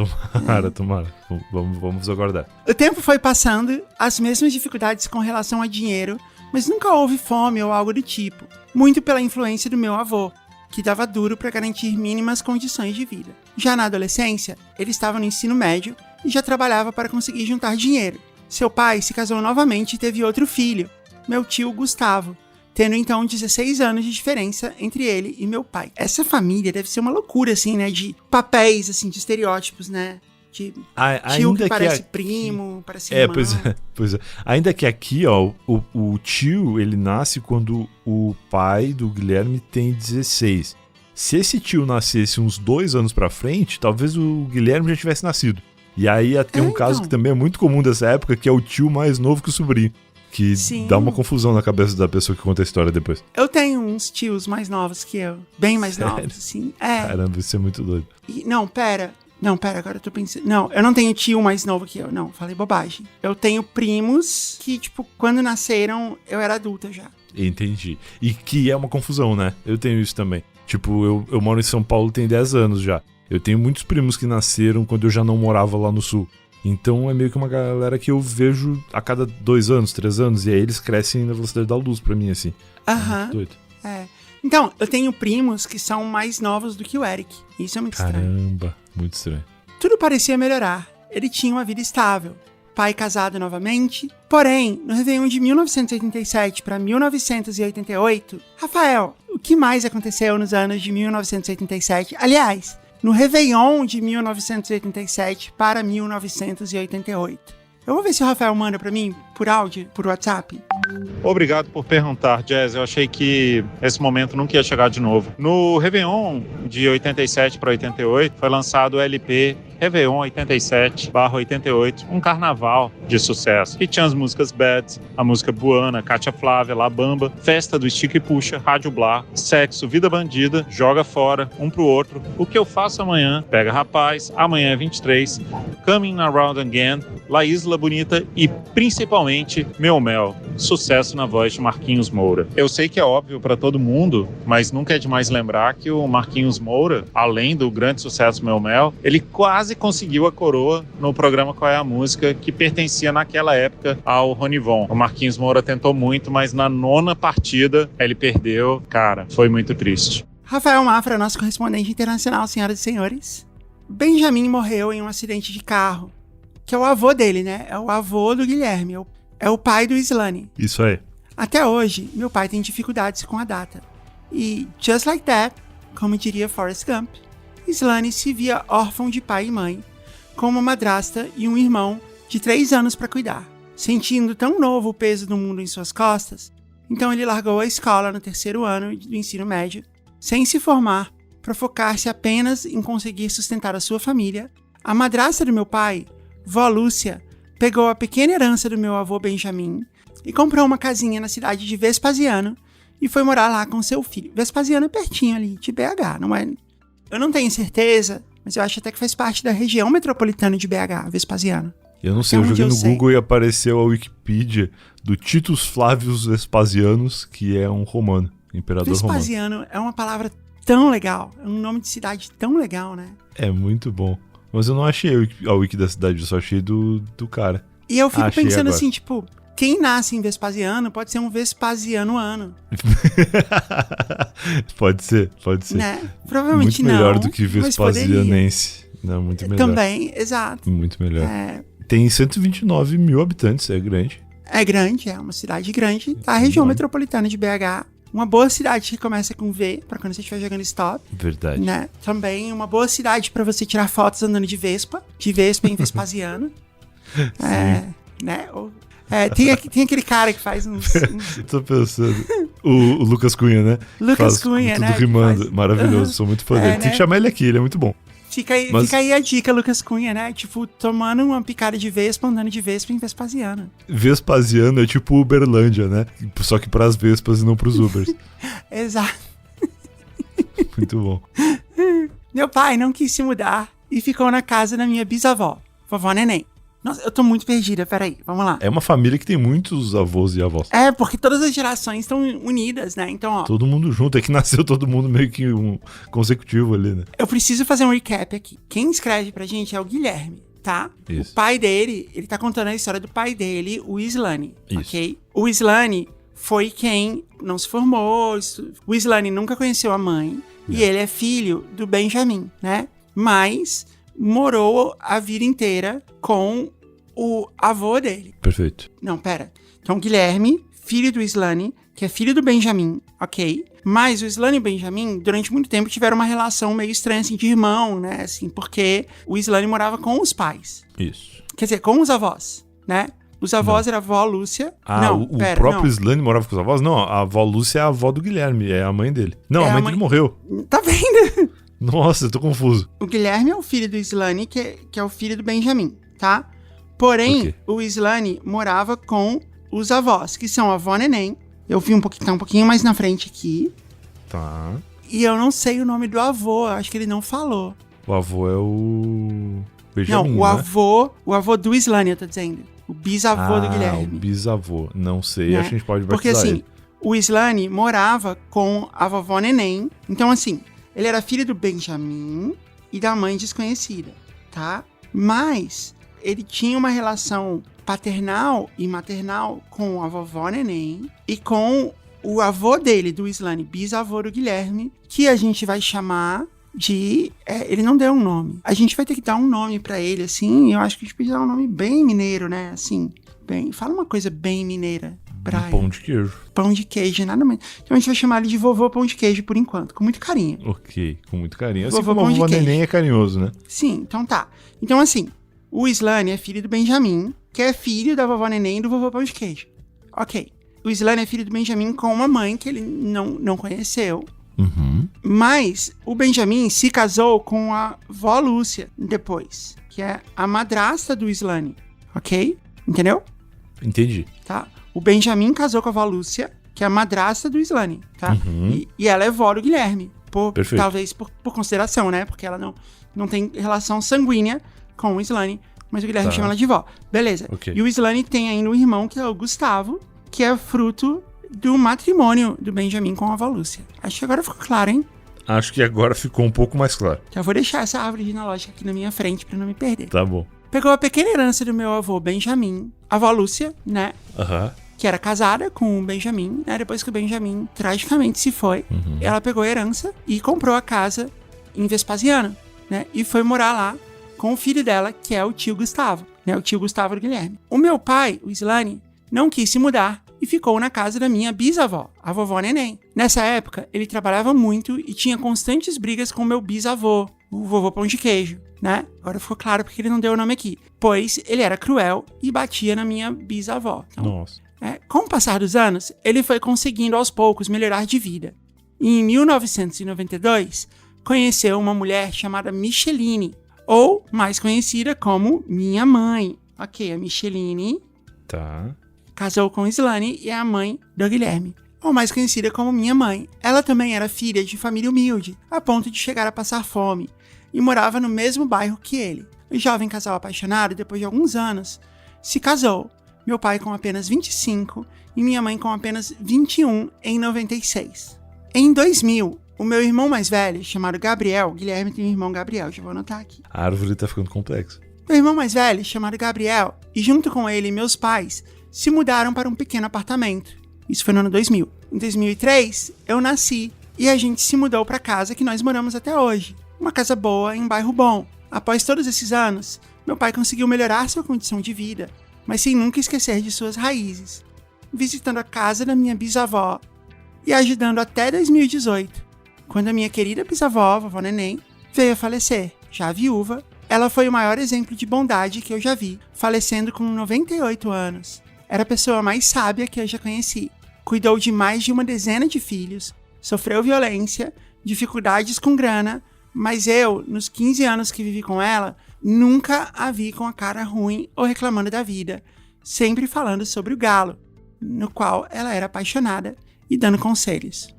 Tomara. Vamos aguardar. O tempo foi passando, as mesmas dificuldades com relação a dinheiro, mas nunca houve fome ou algo do tipo. Muito pela influência do meu avô, que dava duro para garantir mínimas condições de vida. Já na adolescência, ele estava no ensino médio e já trabalhava para conseguir juntar dinheiro. Seu pai se casou novamente e teve outro filho, meu tio Gustavo, tendo então 16 anos de diferença entre ele e meu pai. Essa família deve ser uma loucura, assim, né, de papéis, assim, de estereótipos, né? De tio que parece primo, parece irmão. Pois é. Ainda que aqui, ó, o tio, ele nasce quando o pai do Guilherme tem 16. Se esse tio nascesse uns 2 anos pra frente, talvez o Guilherme já tivesse nascido. E aí ia ter um caso que também é muito comum dessa época, que é o tio mais novo que o sobrinho. Que dá uma confusão na cabeça da pessoa que conta a história depois. Eu tenho uns tios mais novos que eu. Bem mais novos, assim. Caramba, isso é muito doido. Não, pera, agora eu tô pensando. Não, eu não tenho tio mais novo que eu. Não, falei bobagem. Eu tenho primos que, tipo, quando nasceram, eu era adulta já. Entendi. E que é uma confusão, né? Eu tenho isso também. Tipo, eu moro em São Paulo tem 10 anos já. Eu tenho muitos primos que nasceram quando eu já não morava lá no sul. Então é meio que uma galera que eu vejo a cada 2 anos, 3 anos. E aí eles crescem na velocidade da luz pra mim, assim. Aham. Doido. Então, eu tenho primos que são mais novos do que o Eric. Isso é muito estranho. Caramba, muito estranho. Tudo parecia melhorar. Ele tinha uma vida estável. Pai casado novamente. Porém, no Réveillon de 1987 para 1988, Rafael, o que mais aconteceu nos anos de 1987? Aliás, no Réveillon de 1987 para 1988. Eu vou ver se o Rafael manda pra mim, por áudio, por WhatsApp. Obrigado por perguntar, Jazz. Eu achei que esse momento nunca ia chegar de novo. No Réveillon de 87 para 88, foi lançado o LP Réveillon 87/88, um carnaval de sucesso. E tinha as músicas Bad, a música Buana, Cátia Flávia, La Bamba, Festa do Estica e Puxa, Rádio Blá, Sexo, Vida Bandida, Joga Fora, Um Pro Outro, O Que Eu Faço Amanhã, Pega Rapaz, Amanhã é 23, Coming Around Again, La Isla Bonita e, principalmente, Meu Mel, sucesso na voz de Marquinhos Moura. Eu sei que é óbvio para todo mundo, mas nunca é demais lembrar que o Marquinhos Moura, além do grande sucesso Meu Mel, ele quase conseguiu a coroa no programa Qual é a Música, que pertencia naquela época ao Ronivon. O Marquinhos Moura tentou muito, mas na 9ª partida ele perdeu. Cara, foi muito triste. Rafael Mafra, nosso correspondente internacional, senhoras e senhores. Benjamin morreu em um acidente de carro. Que é o avô dele, né? É o avô do Guilherme. É o pai do Islane. Isso aí. Até hoje, meu pai tem dificuldades com a data. E, just like that, como diria Forrest Gump, Islane se via órfão de pai e mãe, com uma madrasta e um irmão de 3 anos para cuidar. Sentindo tão novo o peso do mundo em suas costas, então ele largou a escola no 3º ano do ensino médio, sem se formar, para focar-se apenas em conseguir sustentar a sua família. A madrasta do meu pai, vó Lúcia, pegou a pequena herança do meu avô Benjamin e comprou uma casinha na cidade de Vespasiano e foi morar lá com seu filho. Vespasiano é pertinho ali, de BH, não é? Eu não tenho certeza, mas eu acho até que faz parte da região metropolitana de BH, Vespasiano. Eu não sei, eu joguei no Google e apareceu a Wikipedia do Titus Flavius Vespasianus, que é um romano, imperador romano. Vespasiano é uma palavra tão legal, é um nome de cidade tão legal, né? É muito bom. Mas eu não achei a wiki da cidade, eu só achei do cara. E eu fico pensando agora. assim, tipo, quem nasce em Vespasiano pode ser um Vespasianoano. Pode ser. Né? Provavelmente muito não. Melhor do que Vespasianense. Não, muito melhor. Também, exato. Muito melhor. Tem 129 mil habitantes, é grande. É grande, é uma cidade grande. Tá, a região metropolitana de BH. Uma boa cidade que começa com V, pra quando você estiver jogando stop. Verdade. Né? Também uma boa cidade pra você tirar fotos andando de Vespa em Vespasiano. Né? Tem aquele cara que faz uns... Tô pensando. O Lucas Cunha, né? Lucas Cunha, tudo né? rimando. Maravilhoso, sou muito fã dele. né? Tem que chamar ele aqui, ele é muito bom. Fica aí a dica, Lucas Cunha, né? Tipo, tomando uma picada de Vespa, andando de Vespa em Vespasiano. Vespasiano é tipo Uberlândia, né? Só que pras Vespas e não pros Ubers. Exato. Muito bom. Meu pai não quis se mudar e ficou na casa da minha bisavó, vovó Neném. Nossa, eu tô muito perdida, peraí, vamos lá. É uma família que tem muitos avós e avós. É, porque todas as gerações estão unidas, né? Então, ó... Todo mundo junto, é que nasceu todo mundo meio que um consecutivo ali, né? Eu preciso fazer um recap aqui. Quem escreve pra gente é o Guilherme, tá? Isso. O pai dele, ele tá contando a história do pai dele, o Islane, Isso. ok? O Islane foi quem não se formou, o Islane nunca conheceu a mãe, e ele é filho do Benjamin, né? Mas morou a vida inteira com o avô dele. Perfeito. Não, pera. Então, Guilherme, filho do Islane, que é filho do Benjamin, ok? Mas o Islane e o Benjamin, durante muito tempo, tiveram uma relação meio estranha, assim, de irmão, né? Assim, porque o Islane morava com os pais. Isso. Quer dizer, com os avós, né? Os avós era a avó Lúcia. O próprio Islane morava com os avós? Não, a avó Lúcia é a avó do Guilherme, é a mãe dele. Não, a mãe dele morreu. Tá vendo? Nossa, eu tô confuso. O Guilherme é o filho do Islane, que é o filho do Benjamin, tá? Porém, o Islane morava com os avós, que são a avó Neném. Eu vi tá um pouquinho mais na frente aqui. Tá. E eu não sei o nome do avô, eu acho que ele não falou. O avô é o Benjamin, não, o avô do Islane, eu tô dizendo. O bisavô do Guilherme. O bisavô. Não sei, né? Acho que a gente pode batizar Porque assim, ele. o Islane morava com a vovó Neném. Então assim, ele era filho do Benjamin e da mãe desconhecida, tá? Mas ele tinha uma relação paternal e maternal com a vovó Neném e com o avô dele, do Islane, bisavô do Guilherme, que a gente vai chamar de... ele não deu um nome. A gente vai ter que dar um nome pra ele, assim, eu acho que a gente precisa dar um nome bem mineiro, né? Assim, fala uma coisa bem mineira, Brian. Pão de queijo. Pão de queijo, nada mais. Então a gente vai chamar ele de vovô pão de queijo por enquanto, com muito carinho. Ok, com muito carinho. Assim Vovô como a pão de vovó queijo. Neném é carinhoso, né? Sim, então tá. Então assim, o Islane é filho do Benjamin, que é filho da vovó Neném e do vovô pão de queijo. Ok. O Islane é filho do Benjamin com uma mãe que ele não conheceu. Uhum. Mas o Benjamin se casou com a vó Lúcia depois, que é a madrasta do Islane. Ok? Entendeu? Entendi. Tá? O Benjamin casou com a vó Lúcia, que é a madrasta do Islane, tá? Uhum. E ela é vó do Guilherme. Perfeito. Talvez por consideração, né? Porque ela não tem relação sanguínea com o Islane, mas o Guilherme chama ela de vó. Beleza. Okay. E o Islane tem ainda um irmão, que é o Gustavo, que é fruto do matrimônio do Benjamin com a avó Lúcia. Acho que agora ficou claro, hein? Acho que agora ficou um pouco mais claro. Já vou deixar essa árvore genealógica aqui na minha frente pra não me perder. Tá bom. Pegou a pequena herança do meu avô Benjamin, a avó Lúcia, né? Aham. que era casada com o Benjamin, né? Depois que o Benjamin tragicamente se foi, ela pegou a herança e comprou a casa em Vespasiano, né? E foi morar lá com o filho dela, que é o tio Gustavo, né? O tio Gustavo do Guilherme. O meu pai, o Islane, não quis se mudar e ficou na casa da minha bisavó, a vovó Neném. Nessa época, ele trabalhava muito e tinha constantes brigas com meu bisavô, o vovô Pão de Queijo, né? Agora ficou claro porque ele não deu o nome aqui. Pois ele era cruel e batia na minha bisavó. Então, Nossa. com o passar dos anos, ele foi conseguindo aos poucos melhorar de vida. E em 1992, conheceu uma mulher chamada Micheline, ou mais conhecida como minha mãe. Ok, a Micheline Tá. casou com Islane e é a mãe do Guilherme, ou mais conhecida como minha mãe. Ela também era filha de família humilde, a ponto de chegar a passar fome, e morava no mesmo bairro que ele. O jovem casal apaixonado, depois de alguns anos, se casou. Meu pai com apenas 25 e minha mãe com apenas 21 em 96. Em 2000, o meu irmão mais velho, chamado Gabriel, Guilherme tem um irmão Gabriel, já vou anotar aqui. A árvore tá ficando complexa. Meu irmão mais velho, chamado Gabriel, e junto com ele meus pais, se mudaram para um pequeno apartamento. Isso foi no ano 2000. Em 2003, eu nasci e a gente se mudou para a casa que nós moramos até hoje. Uma casa boa em um bairro bom. Após todos esses anos, meu pai conseguiu melhorar sua condição de vida, mas sem nunca esquecer de suas raízes, visitando a casa da minha bisavó e ajudando até 2018, quando a minha querida bisavó, vovó Neném, veio a falecer. Já viúva, ela foi o maior exemplo de bondade que eu já vi, falecendo com 98 anos. Era a pessoa mais sábia que eu já conheci. Cuidou de mais de uma dezena de filhos, sofreu violência, dificuldades com grana, mas eu, nos 15 anos que vivi com ela, nunca a vi com a cara ruim ou reclamando da vida, sempre falando sobre o galo, no qual ela era apaixonada e dando conselhos.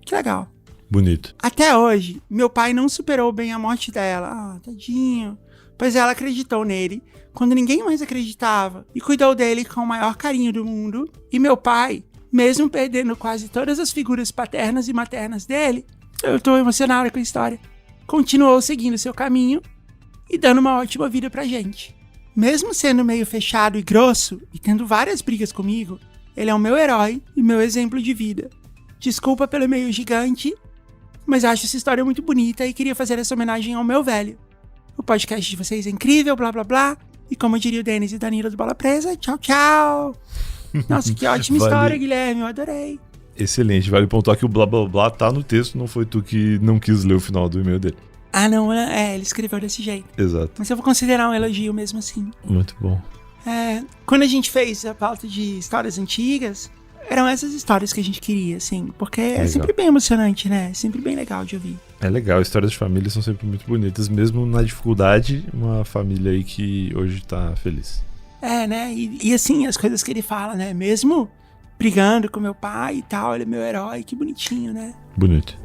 Que legal. Bonito. Até hoje, meu pai não superou bem a morte dela. Ah, tadinho. Pois ela acreditou nele quando ninguém mais acreditava e cuidou dele com o maior carinho do mundo. E meu pai, mesmo perdendo quase todas as figuras paternas e maternas dele, eu tô emocionada com a história, continuou seguindo seu caminho e dando uma ótima vida pra gente. Mesmo sendo meio fechado e grosso e tendo várias brigas comigo, ele é o meu herói e meu exemplo de vida. Desculpa pelo meio gigante, mas acho essa história muito bonita e queria fazer essa homenagem ao meu velho. O podcast de vocês é incrível, blá blá blá. E como diria o Denis e Danilo do Bola Presa, tchau, tchau. Nossa, que ótima história, Guilherme, eu adorei. Excelente, vale pontuar que o blá blá blá tá no texto, não foi tu que não quis ler o final do e-mail dele. Ah, não, ele escreveu desse jeito. Exato. Mas eu vou considerar um elogio mesmo assim. Muito bom. Quando a gente fez a pauta de histórias antigas, eram essas histórias que a gente queria, assim, porque é sempre bem emocionante, né? É sempre bem legal de ouvir. É legal, histórias de família são sempre muito bonitas, mesmo na dificuldade, uma família aí que hoje tá feliz. Né? E assim, as coisas que ele fala, né? Mesmo brigando com meu pai e tal, ele é meu herói, que bonitinho, né? Bonito.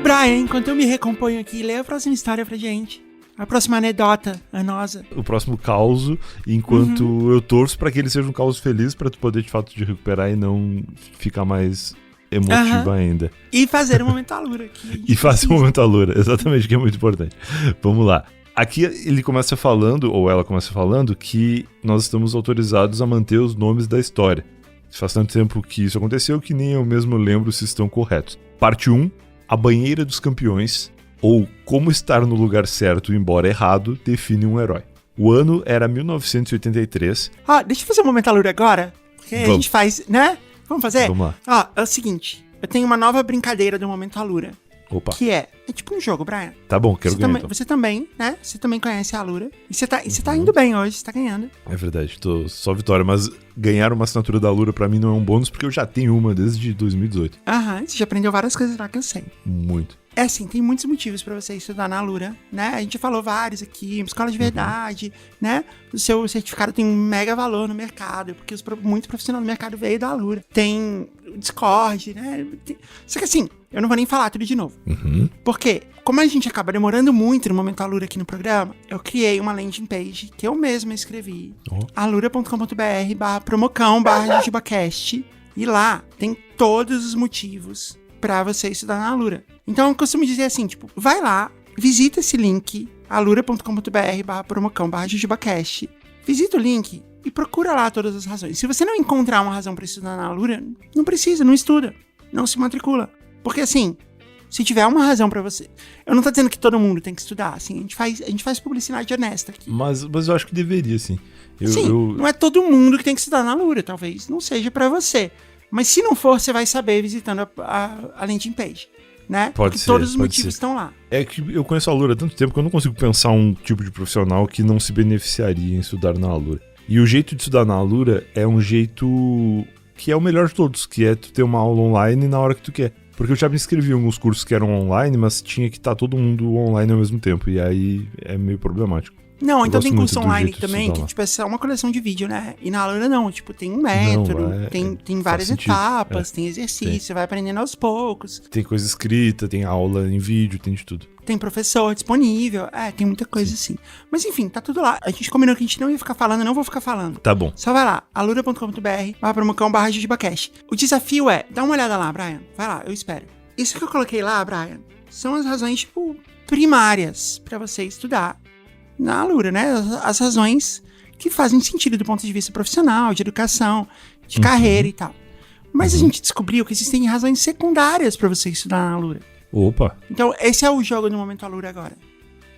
Brian, enquanto eu me recomponho aqui, lê a próxima história pra gente. A próxima anedota, a nossa. O próximo caos, enquanto eu torço pra que ele seja um caos feliz, pra tu poder de fato te recuperar e não ficar mais emotivo ainda. E fazer um momento alura aqui. E fazer um momento alura, exatamente, que é muito importante. Vamos lá. Aqui ele começa falando, ou ela começa falando, que nós estamos autorizados a manter os nomes da história. Faz tanto tempo que isso aconteceu que nem eu mesmo lembro se estão corretos. Parte 1. A banheira dos campeões, ou como estar no lugar certo embora errado, define um herói. O ano era 1983. Deixa eu fazer um momento alura agora, porque a gente faz, né? Vamos fazer? Vamos lá. É o seguinte, eu tenho uma nova brincadeira do momento alura. Opa. Que é tipo um jogo, Brian. Tá bom, quero ganhar então. Você também, né? Você também conhece a Alura. E você tá indo bem hoje, você tá ganhando. É verdade, tô só vitória, mas ganhar uma assinatura da Alura pra mim não é um bônus, porque eu já tenho uma desde 2018. Você já aprendeu várias coisas lá que eu sei. Muito. É assim, tem muitos motivos pra você estudar na Alura, né? A gente já falou vários aqui, escola de verdade, né? O seu certificado tem um mega valor no mercado, porque muito profissional do mercado veio da Alura. Tem Discord, né? Só que assim, eu não vou nem falar tudo de novo. Uhum. Porque, como a gente acaba demorando muito no Momento Alura aqui no programa, eu criei uma landing page que eu mesma escrevi. alura.com.br/promocão/jujubacast. E lá tem todos os motivos pra você estudar na Alura. Então eu costumo dizer assim, tipo, vai lá, visita esse link, alura.com.br/promocão/jujubacast. Visita o link e procura lá todas as razões. Se você não encontrar uma razão pra estudar na Alura, não precisa, não estuda, não se matricula. Porque assim, se tiver uma razão pra você... Eu não tô dizendo que todo mundo tem que estudar, assim, a gente faz publicidade honesta aqui. Mas eu acho que deveria, sim. Não é todo mundo que tem que estudar na Alura, talvez não seja pra você. Mas se não for, você vai saber visitando a landing page, né? Pode Porque ser, todos os pode motivos ser. estão lá. É que eu conheço a Alura há tanto tempo que eu não consigo pensar um tipo de profissional que não se beneficiaria em estudar na Alura. E o jeito de estudar na Alura é um jeito que é o melhor de todos, que é tu ter uma aula online na hora que tu quer. Porque eu já me inscrevi em alguns cursos que eram online, mas tinha que estar todo mundo online ao mesmo tempo, e aí é meio problemático. Não, Eu então gosto tem curso muito do online jeito de também, estudar que lá. tipo, é só uma coleção de vídeo, né? E na Alura não, tipo, tem um método, Não, tem várias faz sentido, etapas, tem exercício, você vai aprendendo aos poucos, Tem coisa escrita, tem aula em vídeo, tem de tudo. tem professor disponível, tem muita coisa assim. Mas enfim, tá tudo lá. A gente combinou que a gente não ia ficar falando, eu não vou ficar falando. Tá bom. Só vai lá, alura.com.br/promocão/jujubacast. O desafio é, dá uma olhada lá, Brian. Vai lá, eu espero. Isso que eu coloquei lá, Brian, são as razões, tipo, primárias pra você estudar na Alura, né? As razões que fazem sentido do ponto de vista profissional, de educação, de carreira e tal. Mas a gente descobriu que existem razões secundárias pra você estudar na Alura. Opa. Então, esse é o jogo do Momento Alura agora.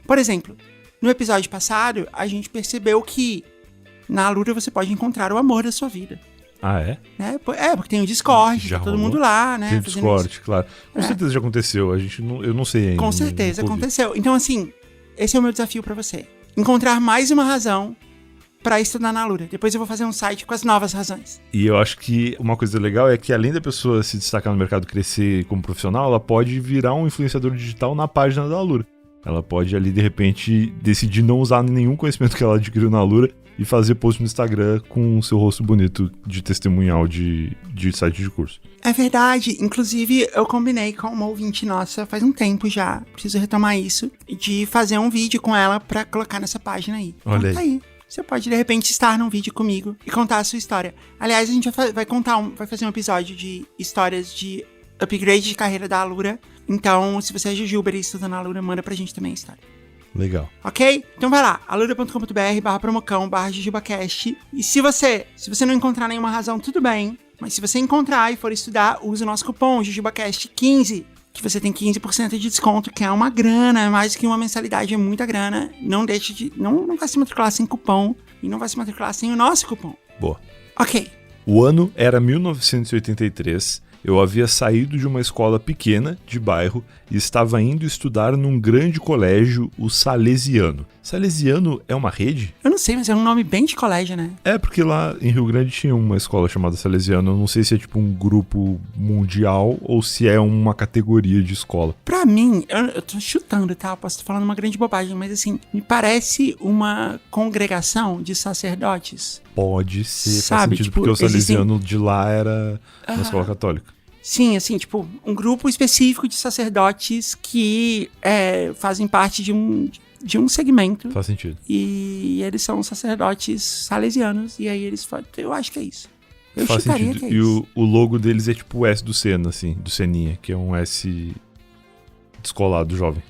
Por exemplo, no episódio passado, a gente percebeu que na Alura você pode encontrar o amor da sua vida. Ah, é? Né? Porque tem o Discord, Já tá todo rolou? mundo lá, né? Tem fazendo Discord, isso. claro. Com certeza já aconteceu, eu não sei ainda. Com certeza nunca ouvi. aconteceu. Então, assim, esse é o meu desafio pra você. Encontrar mais uma razão pra estudar na Alura. Depois eu vou fazer um site com as novas razões. E eu acho que uma coisa legal é que além da pessoa se destacar no mercado, crescer como profissional, ela pode virar um influenciador digital na página da Alura. Ela pode ali, de repente, decidir não usar nenhum conhecimento que ela adquiriu na Alura e fazer post no Instagram com o seu rosto bonito de testemunhal de site de curso. É verdade. Inclusive, eu combinei com uma ouvinte nossa faz um tempo já. Preciso retomar isso. De fazer um vídeo com ela pra colocar nessa página aí. Olha Então, tá aí. Você pode, de repente, estar num vídeo comigo e contar a sua história. Aliás, a gente vai fazer um episódio de histórias de upgrade de carreira da Alura. Então, se você é jujuber e estuda na Alura, manda pra gente também a história. Legal. Ok? Então vai lá, alura.com.br/promocão/jujubacast. E se você não encontrar nenhuma razão, tudo bem. Mas se você encontrar e for estudar, use o nosso cupom JujubaCast15, que você tem 15% de desconto, que é uma grana, é mais que uma mensalidade, é muita grana. Não deixe de... Não vai se matricular sem cupom e não vai se matricular sem o nosso cupom. Boa. Ok. O ano era 1983. Eu havia saído de uma escola pequena, de bairro, e estava indo estudar num grande colégio, o Salesiano. Salesiano é uma rede? Eu não sei, mas é um nome bem de colégio, né? É, porque lá em Rio Grande tinha uma escola chamada Salesiano. Eu não sei se é tipo um grupo mundial ou se é uma categoria de escola. Pra mim, eu tô chutando, tá? Eu posso estar falando uma grande bobagem, mas assim, me parece uma congregação de sacerdotes. Pode ser, faz Sabe, sentido, tipo, porque o Salesiano de lá era uma escola católica. Sim, assim, tipo, um grupo específico de sacerdotes que fazem parte de um segmento. Faz sentido. E eles são sacerdotes salesianos. E aí eles falam, eu acho que é isso. Eu Faz chutaria sentido. que é E isso. o logo deles é tipo o S do Senna, assim, do Seninha, que é um S descolado jovem.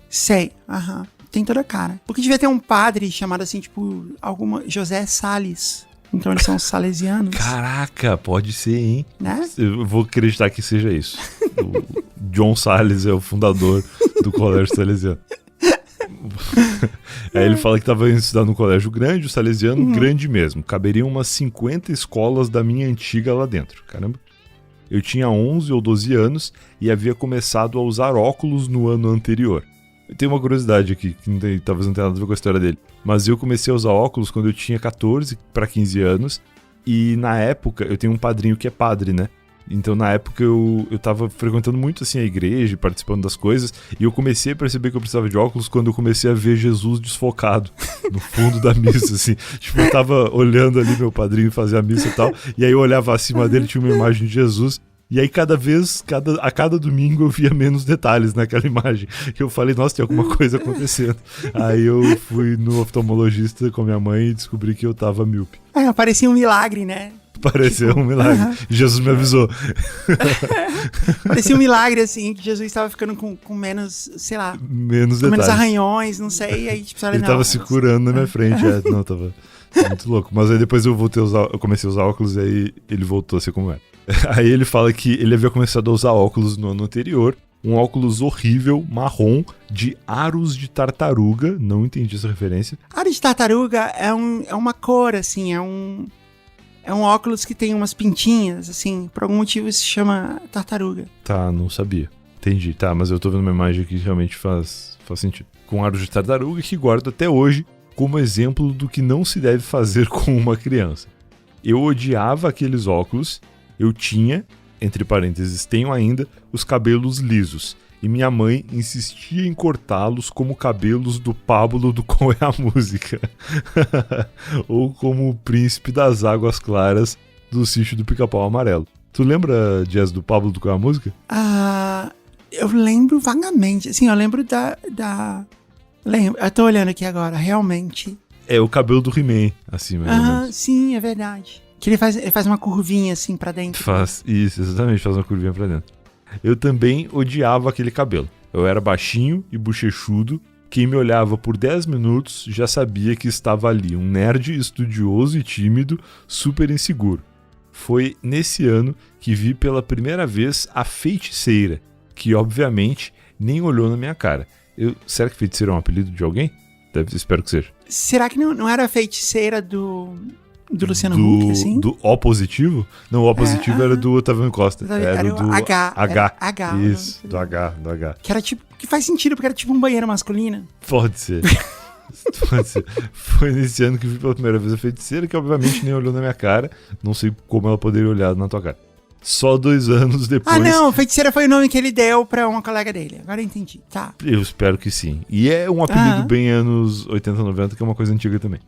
Sei, aham. Tem toda a cara. Porque devia ter um padre chamado assim, tipo, José Salles. Então eles são salesianos, Caraca, pode ser, hein? né? Eu vou acreditar que seja isso. O John Salles é o fundador do Colégio Salesiano. Aí ele fala que estava indo estudar num colégio grande, o Salesiano grande mesmo. Caberiam umas 50 escolas da minha antiga lá dentro. Caramba. Eu tinha 11 ou 12 anos e havia começado a usar óculos no ano anterior. Tem uma curiosidade aqui, que talvez não tenha nada a ver com a história dele. Mas eu comecei a usar óculos quando eu tinha 14 para 15 anos. E na época, eu tenho um padrinho que é padre, né? Então na época eu tava frequentando muito assim a igreja, participando das coisas. E eu comecei a perceber que eu precisava de óculos quando eu comecei a ver Jesus desfocado no fundo da missa, assim. Tipo, eu tava olhando ali meu padrinho fazer a missa e tal. E aí eu olhava acima dele, tinha uma imagem de Jesus. E aí a cada domingo eu via menos detalhes naquela imagem. Eu falei, nossa, tem alguma coisa acontecendo. Aí eu fui no oftalmologista com a minha mãe e descobri que eu tava míope. Parecia um milagre, né? Pareceu um milagre. Jesus me avisou. Parecia um milagre, assim, que Jesus estava ficando com menos, sei lá... Menos com detalhes. menos arranhões, não sei. E aí, tipo, Ele tava se curando na minha frente. Não, tava muito louco. Mas aí depois eu comecei a usar óculos e aí ele voltou a ser como era. Aí ele fala que ele havia começado a usar óculos no ano anterior. Um óculos horrível, marrom, de aros de tartaruga. Não entendi essa referência. Aro de tartaruga é uma cor, assim, é um óculos que tem umas pintinhas, assim, por algum motivo se chama tartaruga. Tá, não sabia. Entendi, tá, mas eu tô vendo uma imagem que realmente faz sentido. Com aros de tartaruga que guardo até hoje como exemplo do que não se deve fazer com uma criança. Eu odiava aqueles óculos, eu tinha, entre parênteses, tenho ainda, os cabelos lisos. E minha mãe insistia em cortá-los como cabelos do Pablo do Qual é a Música. Ou como o príncipe das águas claras do Sítio do Pica-Pau Amarelo. Tu lembra, Jazz, do Pablo do Qual é a Música? Eu lembro vagamente. Assim, eu lembro Lembro. Eu tô olhando aqui agora, realmente. É o cabelo do He-Man, assim, mais ou menos. Sim, é verdade. Que ele faz uma curvinha assim pra dentro. Faz, isso, exatamente, faz uma curvinha pra dentro. Eu também odiava aquele cabelo. Eu era baixinho e bochechudo. Quem me olhava por 10 minutos já sabia que estava ali, um nerd estudioso e tímido, super inseguro. Foi nesse ano que vi pela primeira vez a Feiticeira, que obviamente nem olhou na minha cara. Será que Feiticeira é um apelido de alguém? Espero que seja. Será que não era a Feiticeira do Luciano Huck, assim? Do O positivo? Não, o O positivo era do Otaviano Costa. Era do H. H. Isso, do H. Que era tipo, que faz sentido, porque era tipo um banheiro masculino. Pode ser. Pode ser. Foi nesse ano que vi pela primeira vez a Feiticeira, que obviamente nem olhou na minha cara. Não sei como ela poderia olhar na tua cara. Só 2 anos depois... não, Feiticeira foi o nome que ele deu pra uma colega dele. Agora eu entendi, tá. Eu espero que sim. E é um apelido bem anos 80, 90, que é uma coisa antiga também.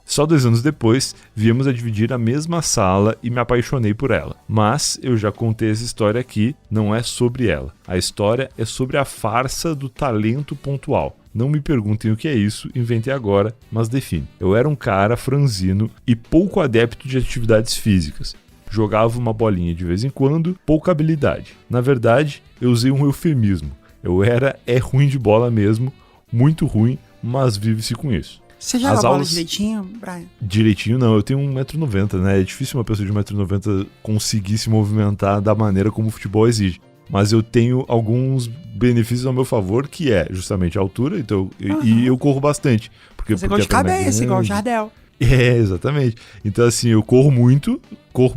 Só 2 anos depois, viemos a dividir a mesma sala e me apaixonei por ela. Mas eu já contei essa história aqui, não é sobre ela. A história é sobre a farsa do talento pontual. Não me perguntem o que é isso, inventei agora, mas define. Eu era um cara franzino e pouco adepto de atividades físicas. Jogava uma bolinha de vez em quando, pouca habilidade. Na verdade, eu usei um eufemismo. Eu era ruim de bola mesmo, muito ruim, mas vive-se com isso. Você joga a bola direitinho, Brian? Direitinho não, eu tenho 1,90 m, né? É difícil uma pessoa de 1,90 m conseguir se movimentar da maneira como o futebol exige. Mas eu tenho alguns benefícios ao meu favor, que é justamente a altura, então, e eu corro bastante. Porque gol de cabeça, igual o Jardel. Exatamente. Então, assim, eu corro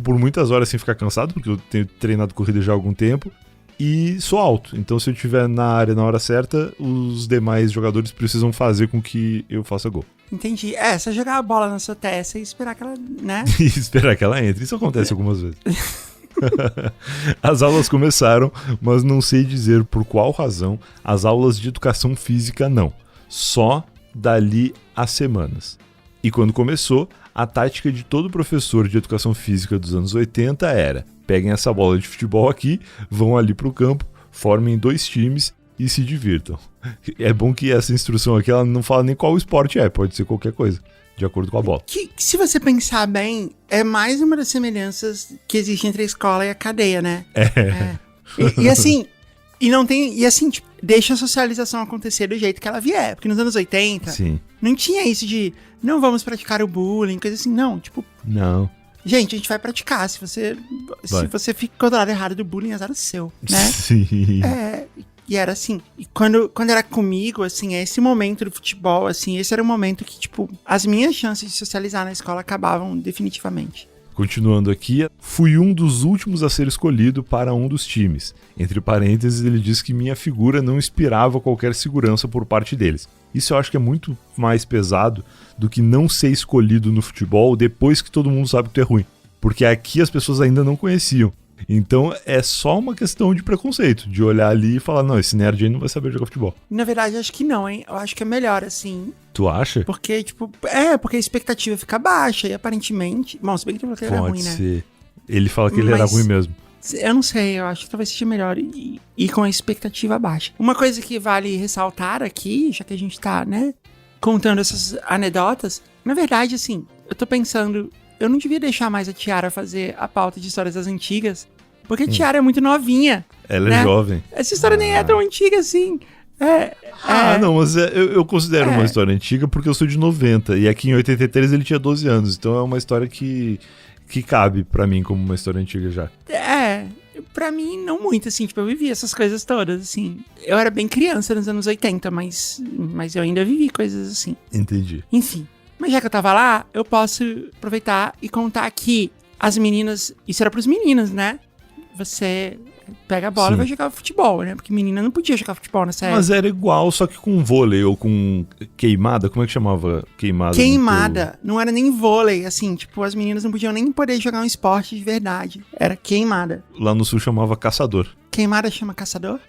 por muitas horas sem ficar cansado, porque eu tenho treinado corrida já há algum tempo, e sou alto. Então, se eu estiver na área na hora certa, os demais jogadores precisam fazer com que eu faça gol. Entendi. Você jogar a bola na sua testa e esperar que ela, né? E esperar que ela entre. Isso acontece algumas vezes. As aulas começaram, mas não sei dizer por qual razão as aulas de educação física não. Só dali a semanas. E quando começou, a tática de todo professor de educação física dos anos 80 era: peguem essa bola de futebol aqui, vão ali pro campo, formem 2 times e se divirtam. É bom que essa instrução aqui ela não fala nem qual esporte pode ser qualquer coisa, de acordo com a bola. Que se você pensar bem, é mais uma das semelhanças que existe entre a escola e a cadeia, né? E assim... E não tem. E assim, tipo, deixa a socialização acontecer do jeito que ela vier. Porque nos anos 80, sim, não tinha isso de não vamos praticar o bullying, coisa assim. Não, tipo. Não. Gente, a gente vai praticar. Se você fica do lado errado do bullying, azar é seu, né? Sim. E era assim. E quando era comigo, assim, esse momento do futebol, assim, esse era o momento que, tipo, as minhas chances de socializar na escola acabavam definitivamente. Continuando aqui, fui um dos últimos a ser escolhido para um dos times. Entre parênteses, ele diz que minha figura não inspirava qualquer segurança por parte deles. Isso eu acho que é muito mais pesado do que não ser escolhido no futebol depois que todo mundo sabe que tu é ruim. Porque aqui as pessoas ainda não conheciam. Então é só uma questão de preconceito, de olhar ali e falar, não, esse nerd aí não vai saber jogar futebol. Na verdade, eu acho que não, hein? Eu acho que é melhor, assim. Tu acha? Porque, tipo, porque a expectativa fica baixa e aparentemente... Bom, se bem que ele falou que ele era ruim, né? Pode ser. Ele fala que ele era ruim mesmo. Eu não sei, eu acho que talvez seja melhor ir com a expectativa baixa. Uma coisa que vale ressaltar aqui, já que a gente tá, né, contando essas anedotas, na verdade, assim, eu tô pensando, eu não devia deixar mais a Tiara fazer a pauta de histórias das antigas, porque a Tiara é muito novinha. Ela né? é jovem. Essa história nem é tão antiga assim. Não, mas eu considero uma história antiga porque eu sou de 90 e aqui em 83 ele tinha 12 anos, então é uma história que cabe pra mim como uma história antiga já. Pra mim não muito, assim, tipo, eu vivi essas coisas todas, assim. Eu era bem criança nos anos 80, mas eu ainda vivi coisas assim. Entendi. Enfim, mas já que eu tava lá, eu posso aproveitar e contar que as meninas, isso era pros meninos, né? Você pega a bola e vai jogar futebol, né? Porque menina não podia jogar futebol nessa época. Mas era igual, só que com vôlei ou com queimada. Como é que chamava queimada? Queimada. Não era nem vôlei, assim. Tipo, as meninas não podiam nem poder jogar um esporte de verdade. Era queimada. Lá no sul chamava caçador. Queimada chama caçador?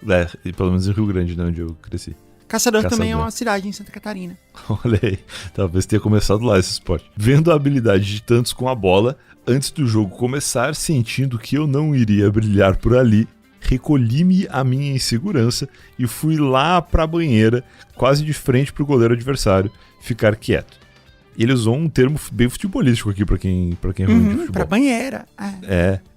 E pelo menos em Rio Grande, né? Onde eu cresci. Caçador também é uma cidade em Santa Catarina. Olha aí, talvez tenha começado lá esse esporte. Vendo a habilidade de tantos com a bola, antes do jogo começar, sentindo que eu não iria brilhar por ali, recolhi-me a minha insegurança e fui lá pra banheira, quase de frente pro goleiro adversário, ficar quieto. Ele usou um termo bem futebolístico aqui pra quem é ruim de futebol. Pra banheira.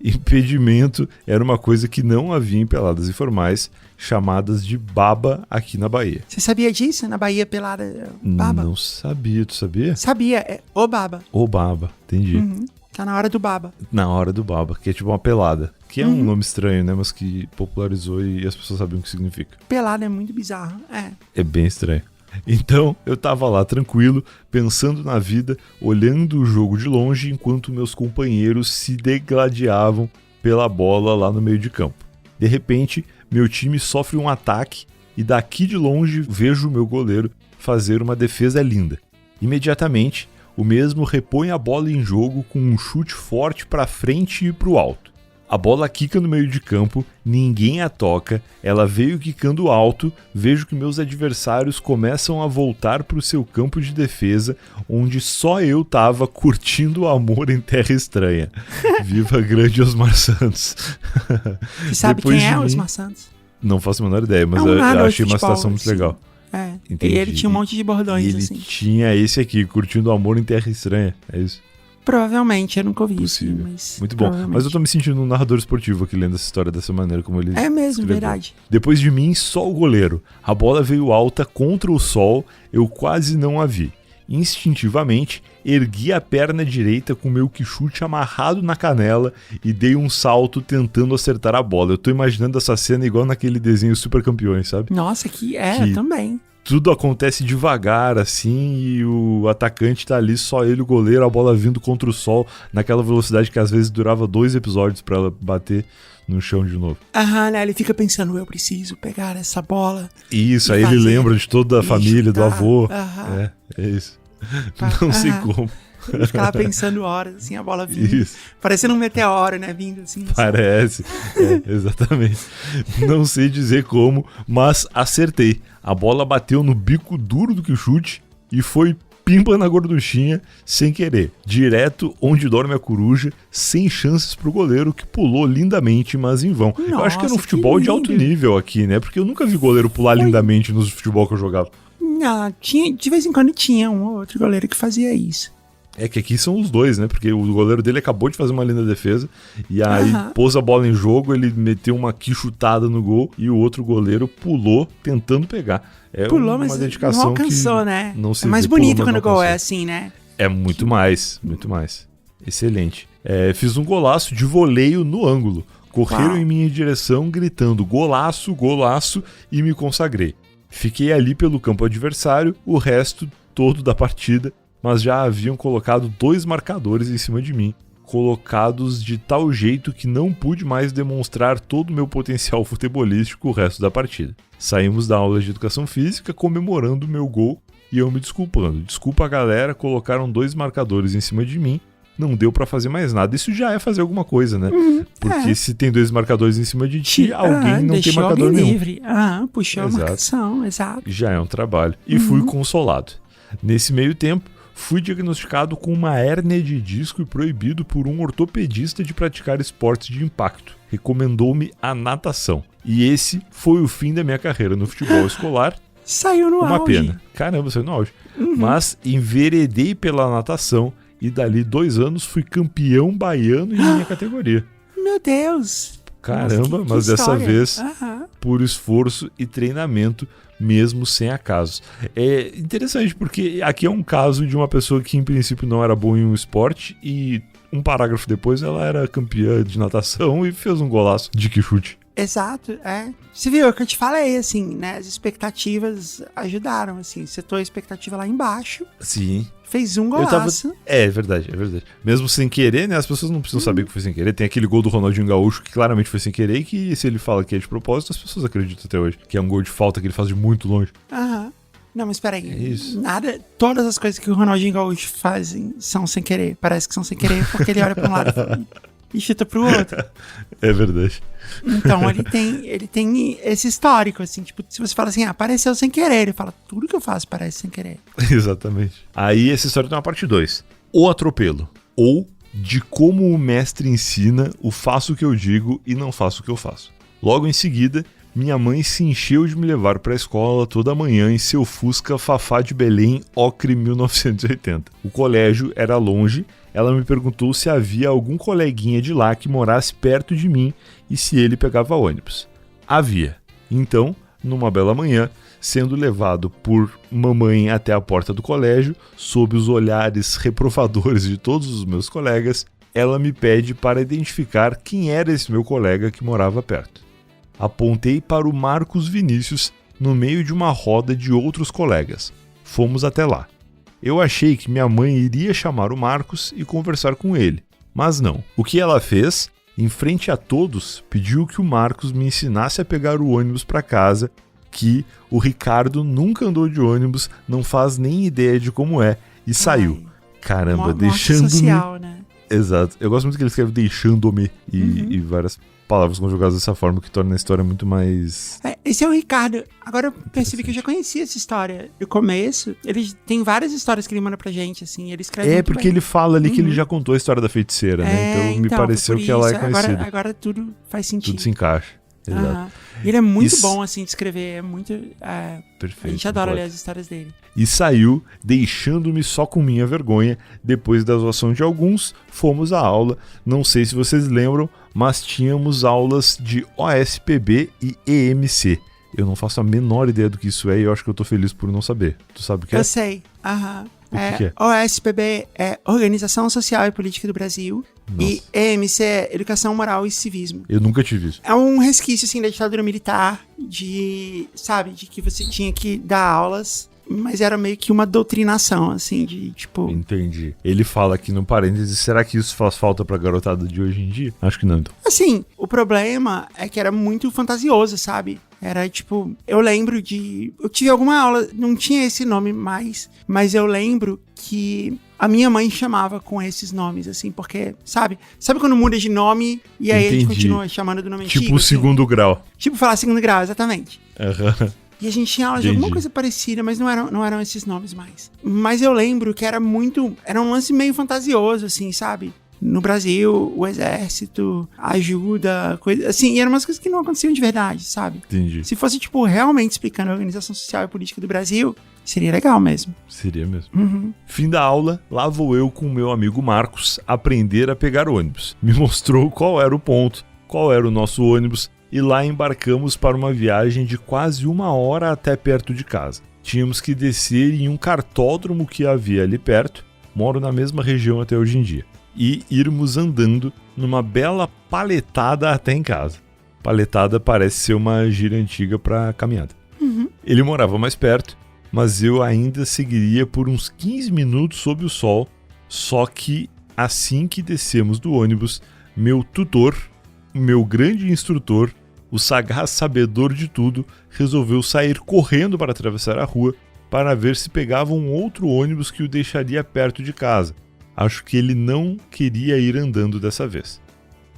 Impedimento era uma coisa que não havia em peladas informais, chamadas de baba aqui na Bahia. Você sabia disso? Na Bahia pelada, baba? Não sabia, tu sabia? Sabia, é o baba. O baba, entendi. Tá na hora do baba. Na hora do baba, que é tipo uma pelada. Que é um nome estranho, né? Mas que popularizou e as pessoas sabiam o que significa. Pelada é muito bizarro, É bem estranho. Então, eu tava lá tranquilo, pensando na vida, olhando o jogo de longe, enquanto meus companheiros se degladiavam pela bola lá no meio de campo. De repente, meu time sofre um ataque e daqui de longe vejo o meu goleiro fazer uma defesa linda. Imediatamente, o mesmo repõe a bola em jogo com um chute forte para frente e para o alto. A bola quica no meio de campo, ninguém a toca, ela veio quicando alto, vejo que meus adversários começam a voltar para o seu campo de defesa, onde só eu tava curtindo o amor em terra estranha. Viva grande Osmar Santos. Você sabe quem é Osmar Santos? Não faço a menor ideia, mas eu achei uma situação muito legal. E ele tinha um monte de bordões, ele assim. Tinha esse aqui, curtindo o amor em terra estranha, é isso? Provavelmente, eu nunca ouvi Possível. isso. Mas muito bom. Mas eu tô me sentindo um narrador esportivo aqui lendo essa história dessa maneira, como ele É mesmo, escreveu. verdade. Depois de mim, só o goleiro. A bola veio alta contra o sol, eu quase não a vi. Instintivamente, ergui a perna direita com meu quichute amarrado na canela e dei um salto tentando acertar a bola. Eu tô imaginando essa cena igual naquele desenho Super Campeões, sabe? Nossa, eu também. Tudo acontece devagar, assim, e o atacante tá ali, só ele, o goleiro, a bola vindo contra o sol, naquela velocidade que às vezes durava 2 episódios pra ela bater no chão de novo. Né? Ele fica pensando, eu preciso pegar essa bola. Isso, aí ele lembra de toda a família, do avô. É isso. Não sei como. Ele fica lá pensando horas, assim, a bola vindo. Isso. Parecendo um meteoro, né? Vindo assim. Parece. Exatamente. Não sei dizer como, mas acertei. A bola bateu no bico duro do chute e foi pimba na gorduchinha, sem querer. Direto onde dorme a coruja, sem chances pro goleiro, que pulou lindamente, mas em vão. Nossa, eu acho que era um futebol de alto nível aqui, né? Porque eu nunca vi goleiro pular lindamente nos futebol que eu jogava. Não, de vez em quando tinha um ou outro goleiro que fazia isso. É que aqui são os dois, né? Porque o goleiro dele acabou de fazer uma linda defesa e aí pôs a bola em jogo, ele meteu uma quichutada no gol e o outro goleiro pulou tentando pegar. Pulou, uma mas dedicação não alcançou, que né? Não se é mais vê, bonito pulou, quando o gol é alcançou. assim, né? É muito mais. Excelente. Fiz um golaço de voleio no ângulo. Correram em minha direção gritando golaço, golaço e me consagrei. Fiquei ali pelo campo adversário, o resto todo da partida, mas já haviam colocado 2 marcadores em cima de mim, colocados de tal jeito que não pude mais demonstrar todo o meu potencial futebolístico o resto da partida. Saímos da aula de educação física comemorando o meu gol e eu me desculpando. Desculpa a galera, colocaram 2 marcadores em cima de mim, não deu pra fazer mais nada. Isso já é fazer alguma coisa, né? Porque se tem 2 marcadores em cima de ti, alguém não tem marcador nenhum. Livre. Puxou a marcação, exato. Já é um trabalho. E fui consolado. Nesse meio tempo, fui diagnosticado com uma hérnia de disco e proibido por um ortopedista de praticar esportes de impacto. recomendou-me a natação. E esse foi o fim da minha carreira no futebol escolar. Saiu no Uma auge. pena. Caramba, saiu no auge. Mas enveredei pela natação e dali 2 anos fui campeão baiano em minha categoria. Meu Deus. Caramba, Nossa, mas dessa história. vez Aham. por esforço e treinamento, mesmo sem acasos. É interessante porque aqui é um caso de uma pessoa que em princípio não era boa em um esporte e um parágrafo depois ela era campeã de natação e fez um golaço de que chute. Exato, é. Você viu o que eu te falei, assim, né? As expectativas ajudaram, assim. Setou a expectativa lá embaixo, Sim. fez um golaço. É verdade, é verdade. Mesmo sem querer, né? As pessoas não precisam saber que foi sem querer. Tem aquele gol do Ronaldinho Gaúcho que claramente foi sem querer e que se ele fala que é de propósito, as pessoas acreditam até hoje. Que é um gol de falta que ele faz de muito longe. Aham. Não, mas peraí. É isso. Nada, todas as coisas que o Ronaldinho Gaúcho fazem são sem querer. Parece que são sem querer porque ele olha pra um lado e chuta pro outro. É verdade. Então ele tem esse histórico, assim, tipo, se você fala assim, apareceu sem querer, ele fala, tudo que eu faço parece sem querer. Exatamente. Aí essa história tem uma parte 2. O atropelo. Ou de como o mestre ensina o faço o que eu digo e não faço o que eu faço. Logo em seguida, minha mãe se encheu de me levar para a escola toda manhã em seu Fusca Fafá de Belém Ocre 1980. O colégio era longe, ela me perguntou se havia algum coleguinha de lá que morasse perto de mim e se ele pegava ônibus. Havia. Então, numa bela manhã, sendo levado por mamãe até a porta do colégio, sob os olhares reprovadores de todos os meus colegas, ela me pede para identificar quem era esse meu colega que morava perto. Apontei para o Marcos Vinícius no meio de uma roda de outros colegas. Fomos até lá. Eu achei que minha mãe iria chamar o Marcos e conversar com ele, mas não. O que ela fez? Em frente a todos, pediu que o Marcos me ensinasse a pegar o ônibus para casa, que o Ricardo nunca andou de ônibus, não faz nem ideia de como é, e saiu. Caramba, deixando-me... social, né? Exato. Eu gosto muito que ele escreve deixando-me e várias palavras conjugadas dessa forma que torna a história muito mais... Esse é o Ricardo. Agora eu percebi que eu já conhecia essa história. No começo, ele tem várias histórias que ele manda pra gente, assim, ele escreve muito porque bem. ele fala ali que ele já contou a história da feiticeira, né? Então me pareceu foi por que ela é isso. conhecida. Agora tudo faz sentido. Tudo se encaixa. Exato. Aham. Ele é muito Isso. bom, assim, de escrever. É muito... Perfeito. a gente adora pode. ler as histórias dele. E saiu, deixando-me só com minha vergonha. Depois da zoação de alguns, fomos à aula. Não sei se vocês lembram, mas tínhamos aulas de OSPB e EMC. Eu não faço a menor ideia do que isso é e eu acho que eu tô feliz por não saber. Tu sabe o que é? Eu sei. Aham. O que é? OSPB é Organização Social e Política do Brasil. Nossa. E EMC é Educação Moral e Civismo. Eu nunca tive isso. É um resquício, assim, da ditadura militar, de que você tinha que dar aulas, mas era meio que uma doutrinação, assim, de, tipo... Entendi. Ele fala aqui no parênteses, será que isso faz falta pra garotada de hoje em dia? Acho que não, então. Assim, o problema é que era muito fantasioso, sabe? Era, tipo, eu lembro de... Eu tive alguma aula, não tinha esse nome mais, mas eu lembro que... A minha mãe chamava com esses nomes, assim, porque, sabe? Sabe quando muda de nome e aí a gente Entendi. continua chamando do nome Tipo antigo? o segundo grau. Assim? Tipo falar segundo grau, exatamente. Aham. E a gente tinha aula de alguma coisa parecida, mas não eram esses nomes mais. Mas eu lembro que era um lance meio fantasioso, assim, sabe? No Brasil, o exército, a ajuda, coisa assim, e eram umas coisas que não aconteciam de verdade, sabe? Entendi. Se fosse, tipo, realmente explicando a organização social e política do Brasil, seria legal mesmo. Seria mesmo. Uhum. Fim da aula, lá vou eu com o meu amigo Marcos aprender a pegar ônibus. Me mostrou qual era o ponto, qual era o nosso ônibus, e lá embarcamos para uma viagem de quase 1 hora até perto de casa. Tínhamos que descer em um cartódromo que havia ali perto, moro na mesma região até hoje em dia, e irmos andando numa bela paletada até em casa. Paletada parece ser uma gíria antiga para caminhada. Uhum. Ele morava mais perto, mas eu ainda seguiria por uns 15 minutos sob o sol, só que assim que descemos do ônibus, meu tutor, meu grande instrutor, o sagaz sabedor de tudo, resolveu sair correndo para atravessar a rua para ver se pegava um outro ônibus que o deixaria perto de casa. Acho que ele não queria ir andando dessa vez.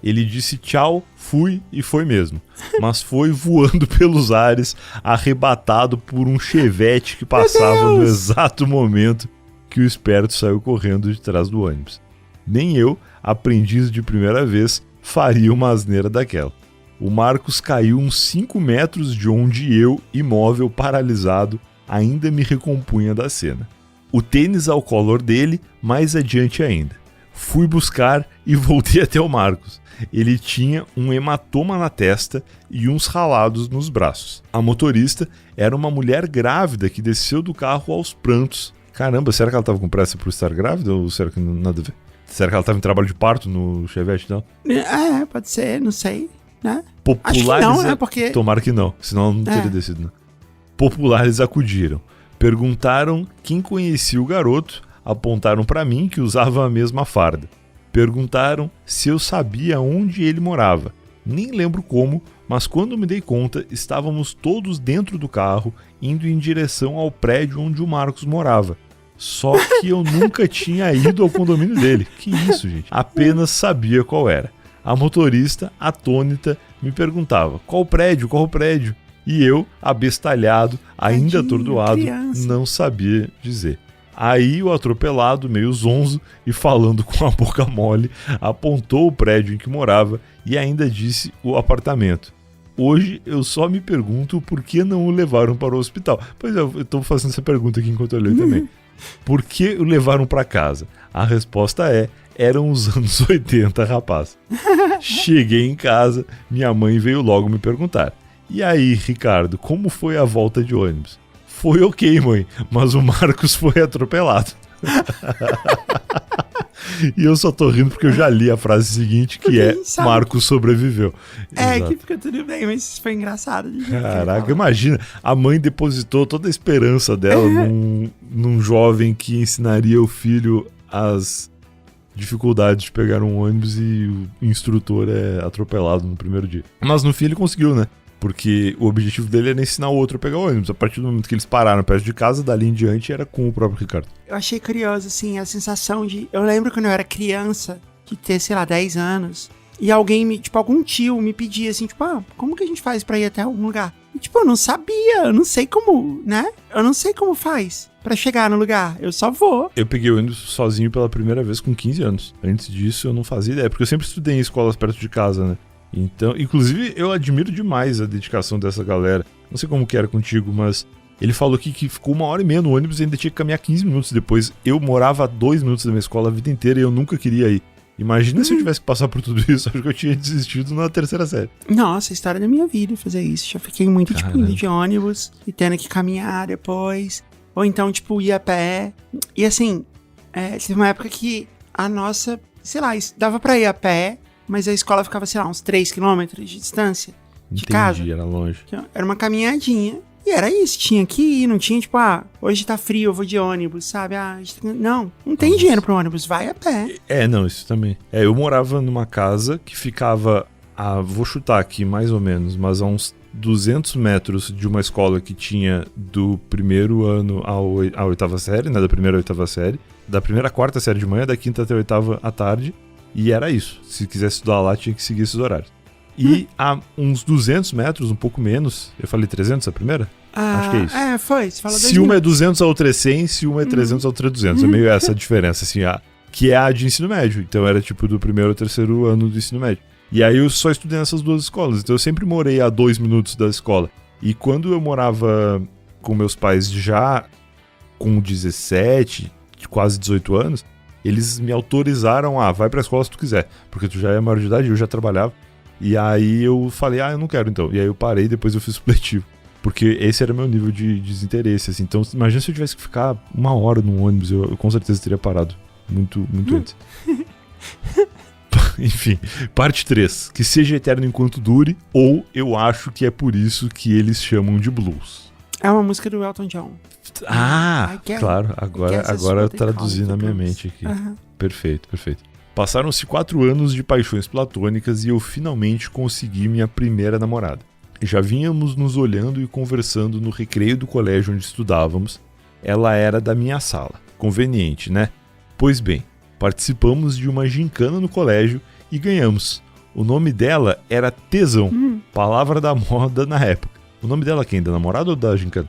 Ele disse tchau, fui e foi mesmo. Mas foi voando pelos ares, arrebatado por um chevette que passava no exato momento que o esperto saiu correndo de trás do ônibus. Nem eu, aprendiz de primeira vez, faria uma asneira daquela. O Marcos caiu uns 5 metros de onde eu, imóvel, paralisado, ainda me recompunha da cena. O tênis ao colo dele, mais adiante ainda. Fui buscar e voltei até o Marcos. Ele tinha um hematoma na testa e uns ralados nos braços. A motorista era uma mulher grávida que desceu do carro aos prantos. Caramba, será que ela estava com pressa por estar grávida ou será que nada a ver? Será que ela estava em trabalho de parto no Chevette dela? Pode ser, não sei, né? Populares... Acho que não, né? Porque... Tomara que não, senão ela não teria descido, né? Populares acudiram. Perguntaram quem conhecia o garoto, apontaram para mim que usava a mesma farda. Perguntaram se eu sabia onde ele morava. Nem lembro como, mas quando me dei conta, estávamos todos dentro do carro, indo em direção ao prédio onde o Marcos morava. Só que eu nunca tinha ido ao condomínio dele. Que isso, gente? Apenas sabia qual era. A motorista, atônita, me perguntava, qual prédio, qual prédio? E eu, abestalhado, ainda atordoado, não sabia dizer. Aí o atropelado, meio zonzo e falando com a boca mole, apontou o prédio em que morava e ainda disse o apartamento. Hoje eu só me pergunto por que não o levaram para o hospital. Pois é, eu estou fazendo essa pergunta aqui enquanto eu leio também. Por que o levaram para casa? A resposta eram os anos 80, rapaz. Cheguei em casa, minha mãe veio logo me perguntar. E aí, Ricardo, como foi a volta de ônibus? Foi ok, mãe, mas o Marcos foi atropelado. E eu só tô rindo porque eu já li a frase seguinte, que Marcos sobreviveu. Exato. Que fica tudo bem, mas isso foi engraçado. Caraca, imagina, a mãe depositou toda a esperança dela num jovem que ensinaria o filho as dificuldades de pegar um ônibus e o instrutor é atropelado no primeiro dia. Mas no fim ele conseguiu, né? Porque o objetivo dele era ensinar o outro a pegar o ônibus. A partir do momento que eles pararam perto de casa, dali em diante era com o próprio Ricardo. Eu achei curioso, assim, a sensação de... Eu lembro quando eu era criança, de ter, sei lá, 10 anos, e alguém, algum tio me pedia, assim, como que a gente faz pra ir até algum lugar? E, eu não sabia, eu não sei como, né? Eu não sei como faz pra chegar no lugar, eu só vou. Eu peguei o ônibus sozinho pela primeira vez com 15 anos. Antes disso, eu não fazia ideia, porque eu sempre estudei em escolas perto de casa, né? Então, inclusive, eu admiro demais a dedicação dessa galera. Não sei como que era contigo, mas ele falou aqui que ficou 1h30 no ônibus e ainda tinha que caminhar 15 minutos depois. Eu morava a 2 minutos da minha escola a vida inteira e eu nunca queria ir. Imagina se eu tivesse que passar por tudo isso, acho que eu tinha desistido na 3ª série. Nossa, a história da minha vida fazer isso. Já fiquei muito, indo de ônibus e tendo que caminhar depois. Ou então, ir a pé. E assim, teve uma época que a nossa, sei lá, dava pra ir a pé, mas a escola ficava, sei lá, uns 3 quilômetros de distância de casa. Era longe. Era uma caminhadinha. E era isso, tinha que ir, não tinha hoje tá frio, eu vou de ônibus, sabe? Não tem dinheiro pro ônibus, vai a pé. Não, isso também. Eu morava numa casa que ficava, vou chutar aqui mais ou menos, mas a uns 200 metros de uma escola que tinha do primeiro ano à 8ª série, né? Da primeira à 8ª série, da primeira à 4ª série de manhã, da 5ª até a 8ª à tarde. E era isso. Se quisesse estudar lá, tinha que seguir esses horários. E a uns 200 metros, um pouco menos... Eu falei 300 a primeira? Acho que é isso. Foi. Você falou se uma é 200, a outra é 100. Se uma é 300, a outra é 200. É meio essa a diferença, assim. Que é a de ensino médio. Então era do primeiro ao 3º ano do ensino médio. E aí eu só estudei nessas 2 escolas. Então eu sempre morei a 2 minutos da escola. E quando eu morava com meus pais já com 17, quase 18 anos... Eles me autorizaram vai pra escola se tu quiser, porque tu já é maior de idade, eu já trabalhava. E aí eu falei, eu não quero então. E aí eu parei, depois eu fiz supletivo. Porque esse era meu nível de desinteresse, assim. Então imagina se eu tivesse que ficar 1 hora no ônibus, eu com certeza teria parado. Muito antes. Enfim, parte 3. Que seja eterno enquanto dure, ou eu acho que é por isso que eles chamam de blues. É uma música do Elton John. Claro, agora eu traduzi na minha mente aqui. Perfeito. Passaram-se 4 anos de paixões platônicas e eu finalmente consegui minha primeira namorada. Já vínhamos nos olhando e conversando no recreio do colégio onde estudávamos. Ela era da minha sala. Conveniente, né? Pois bem, participamos de uma gincana no colégio e ganhamos. O nome dela era Tesão, palavra da moda na época. O nome dela quem? Da namorada ou da gincana?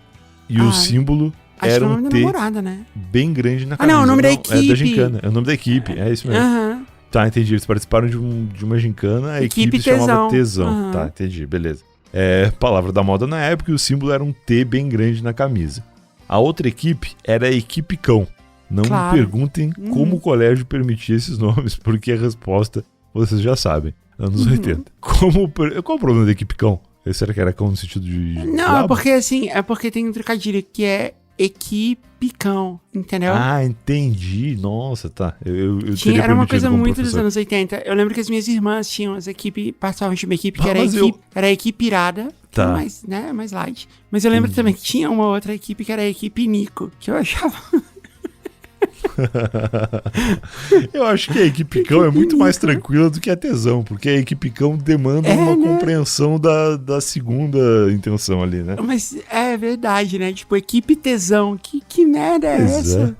E o símbolo era um T namorada, né? bem grande na camisa. Não, o nome da equipe. É da gincana, é o nome da equipe, é isso mesmo. Tá, entendi. Eles participaram de uma gincana, a equipe se chamava Tesão. Uhum. Tá, entendi, beleza. Palavra da moda na época e o símbolo era um T bem grande na camisa. A outra equipe era a Equipe Cão. Não me perguntem como o colégio permitia esses nomes, porque a resposta vocês já sabem. Anos 80. Qual o problema da Equipe Cão? Será que era cão no sentido de... Não, é porque tem um trocadilho que é equipicão, entendeu? Ah, entendi. Nossa, tá. Eu era uma coisa muito dos anos 80. Eu lembro que as minhas irmãs tinham as equipes, participavam de uma equipe que era a equipe irada, que era mais, né, mais light. Mas eu lembro também que tinha uma outra equipe que era a equipe Nico, que eu achava... Eu acho que a Equipe Cão é muito mais tranquila do que a Tesão, porque a Equipe Cão demanda uma compreensão da segunda intenção ali, né? Mas é verdade, né? Tipo, Equipe Tesão, que merda é essa?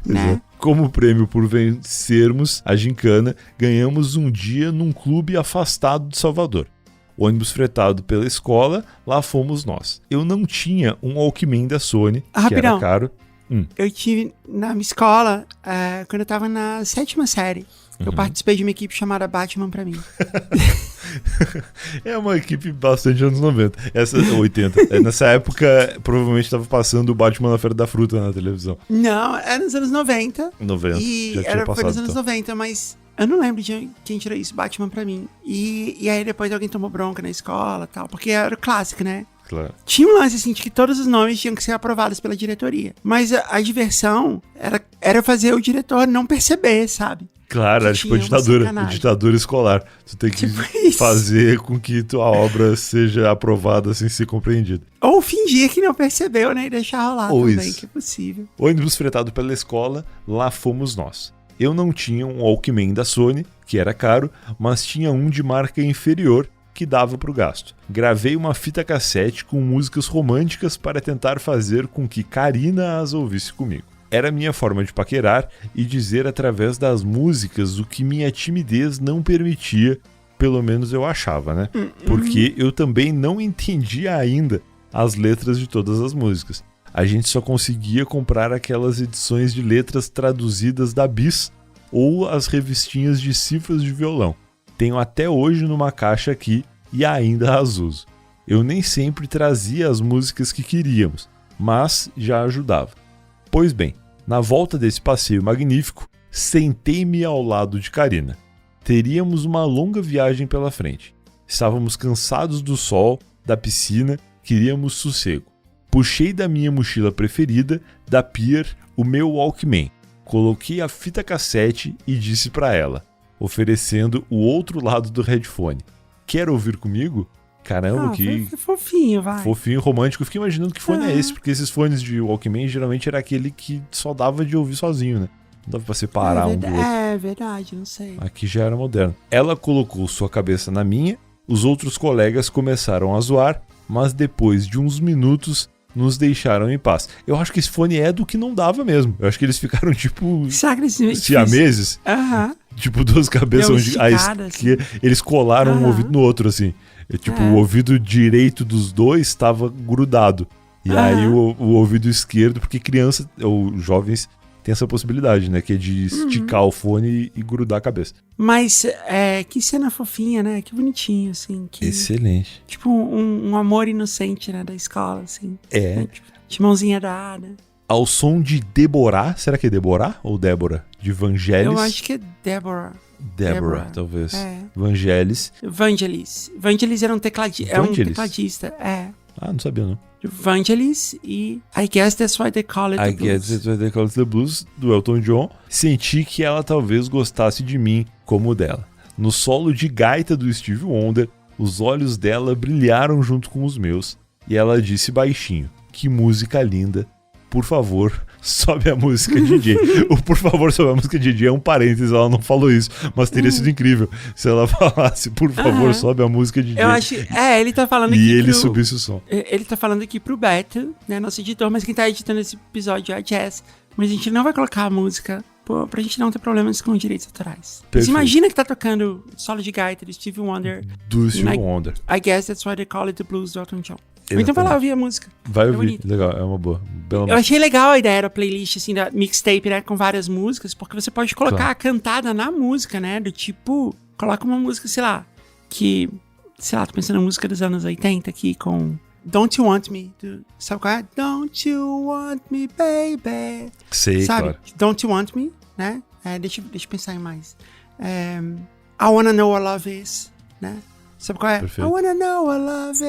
Né? Como prêmio por vencermos a gincana, ganhamos um dia num clube afastado de Salvador. Ônibus fretado pela escola, lá fomos nós. Eu não tinha um Walkman da Sony, que era caro. Eu tive na minha escola, quando eu tava na 7ª série, eu participei de uma equipe chamada Batman pra mim. É uma equipe bastante anos 90, 80. Nessa época, provavelmente estava passando o Batman na Feira da Fruta na televisão. Não, era nos anos 90. 90, e já tinha passado. Foi nos anos 90, mas eu não lembro de quem tirou isso, Batman pra mim. E aí depois alguém tomou bronca na escola e tal, porque era o clássico, né? Claro. Tinha um lance assim de que todos os nomes tinham que ser aprovados pela diretoria. Mas a diversão era fazer o diretor não perceber, sabe? Claro, era tipo a ditadura escolar. Tu tem que fazer com que tua obra seja aprovada sem ser compreendida. Ou fingir que não percebeu, né? E deixar rolar também, que é possível. Ônibus fretado pela escola, lá fomos nós. Eu não tinha um Walkman da Sony, que era caro, mas tinha um de marca inferior, que dava pro gasto. Gravei uma fita cassete com músicas românticas para tentar fazer com que Karina as ouvisse comigo. Era minha forma de paquerar e dizer através das músicas o que minha timidez não permitia, pelo menos eu achava, né? Porque eu também não entendia ainda as letras de todas as músicas. A gente só conseguia comprar aquelas edições de letras traduzidas da Bis ou as revistinhas de cifras de violão. Tenho até hoje numa caixa aqui e ainda as uso. Eu nem sempre trazia as músicas que queríamos, mas já ajudava. Pois bem, na volta desse passeio magnífico, sentei-me ao lado de Karina. Teríamos uma longa viagem pela frente. Estávamos cansados do sol, da piscina, queríamos sossego. Puxei da minha mochila preferida, da Pier, o meu Walkman. Coloquei a fita cassete e disse para ela, oferecendo o outro lado do headphone. Quer ouvir comigo? Caramba, que fofinho, vai. Fofinho, romântico. Fiquei imaginando que fone é esse, porque esses fones de Walkman geralmente era aquele que só dava de ouvir sozinho, né? Não dava pra separar um do outro. É verdade, não sei. Aqui já era moderno. Ela colocou sua cabeça na minha, os outros colegas começaram a zoar, mas depois de uns minutos nos deixaram em paz. Eu acho que esse fone é do que não dava mesmo. Eu acho que eles ficaram tipo siameses. Tipo duas cabeças onde eles colaram um ouvido no outro assim. O ouvido direito dos dois estava grudado. E aí o ouvido esquerdo, porque criança ou jovens tem essa possibilidade, né? Que é de esticar o fone e grudar a cabeça. Mas que cena fofinha, né? Que bonitinho, assim. Excelente. Tipo um amor inocente, né? Da escola, assim. Né, de mãozinha dada. Ao som de Deborah, será que é Deborah ou Débora? De Vangelis? Eu acho que é Deborah. Deborah, talvez. Vangelis. Vangelis era um tecladista. Ah, não sabia não. Vangelis e I Guess That's Why They Call It The Blues. I Guess That's Why They Call It The Blues, do Elton John. Senti que ela talvez gostasse de mim como dela. No solo de gaita do Stevie Wonder, os olhos dela brilharam junto com os meus e ela disse baixinho, que música linda. Por favor, sobe a música DJ. O por favor, sobe a música DJ é um parênteses, ela não falou isso, mas teria sido incrível se ela falasse, por favor, sobe a música DJ. Eu acho, ele tá falando aqui e ele subisse o som. Ele tá falando aqui pro Beto, né, nosso editor, mas quem tá editando esse episódio é a Jess. Mas a gente não vai colocar a música pra gente não ter problemas com direitos autorais. Você imagina que tá tocando solo de gaita do Stevie Wonder. Do Stevie Wonder. I Guess That's Why They Call It The Blues do Elton John. Ou então vai lá ouvir a música. Vai É ouvir, bonito. legal, é uma boa. Bela Eu música. achei legal a ideia da playlist, assim, da mixtape, né? Com várias músicas, porque você pode colocar Claro. a cantada na música, né? Do tipo, coloca uma música, sei lá, tô pensando em música dos anos 80 aqui com Don't You Want Me, sabe qual é? Don't You Want Me, Baby. Sei, Sabe? claro. Don't You Want Me, né? Deixa eu pensar em mais. I Wanna Know What Love Is, né? Sabe qual é? Perfeito. I Wanna Know What Love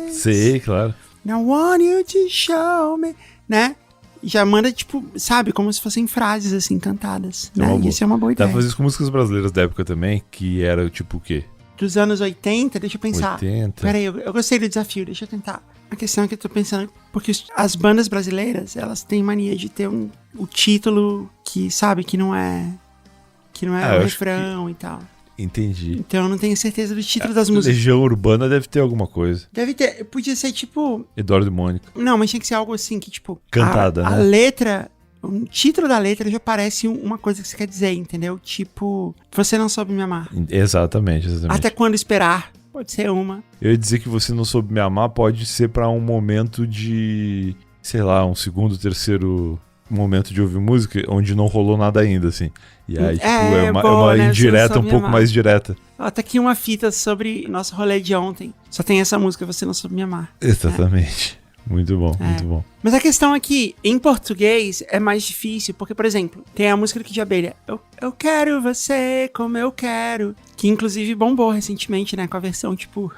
Is. Sei, claro. Now want you to show me, né? Já manda, tipo, sabe, como se fossem frases, assim, cantadas, É né? uma boa. Isso é uma boa Dá ideia. pra fazer isso com músicas brasileiras da época também, que era tipo o quê? Dos anos 80, deixa eu pensar. 80. Peraí, eu gostei do desafio, deixa eu tentar. A questão é que eu tô pensando, porque as bandas brasileiras, elas têm mania de ter o título que, sabe, que não é eu o acho refrão e tal. Entendi. Então eu não tenho certeza do título das músicas. Legião Urbana deve ter alguma coisa. Deve ter, podia ser tipo... Eduardo e Mônica. Não, mas tinha que ser algo assim que, tipo... Cantada, a né? letra... O título da letra já parece uma coisa que você quer dizer, entendeu? Tipo... Você não soube me amar. Exatamente. Até quando esperar? Pode ser uma. Eu ia dizer que Você Não Soube Me Amar pode ser pra um momento de... Sei lá, um segundo, terceiro momento de ouvir música onde não rolou nada ainda, assim. E aí, tipo, é uma boa, né? Você indireta não um soube pouco amar. mais direta. Ó, tá aqui uma fita sobre nosso rolê de ontem. Só tem essa música, Você Não Soube Me Amar. Exatamente. Muito bom, É. muito bom. Mas a questão é que, em português, é mais difícil, porque, por exemplo, tem a música do Kid de Abelha, eu quero você como eu quero, que inclusive bombou recentemente, né, com a versão, tipo...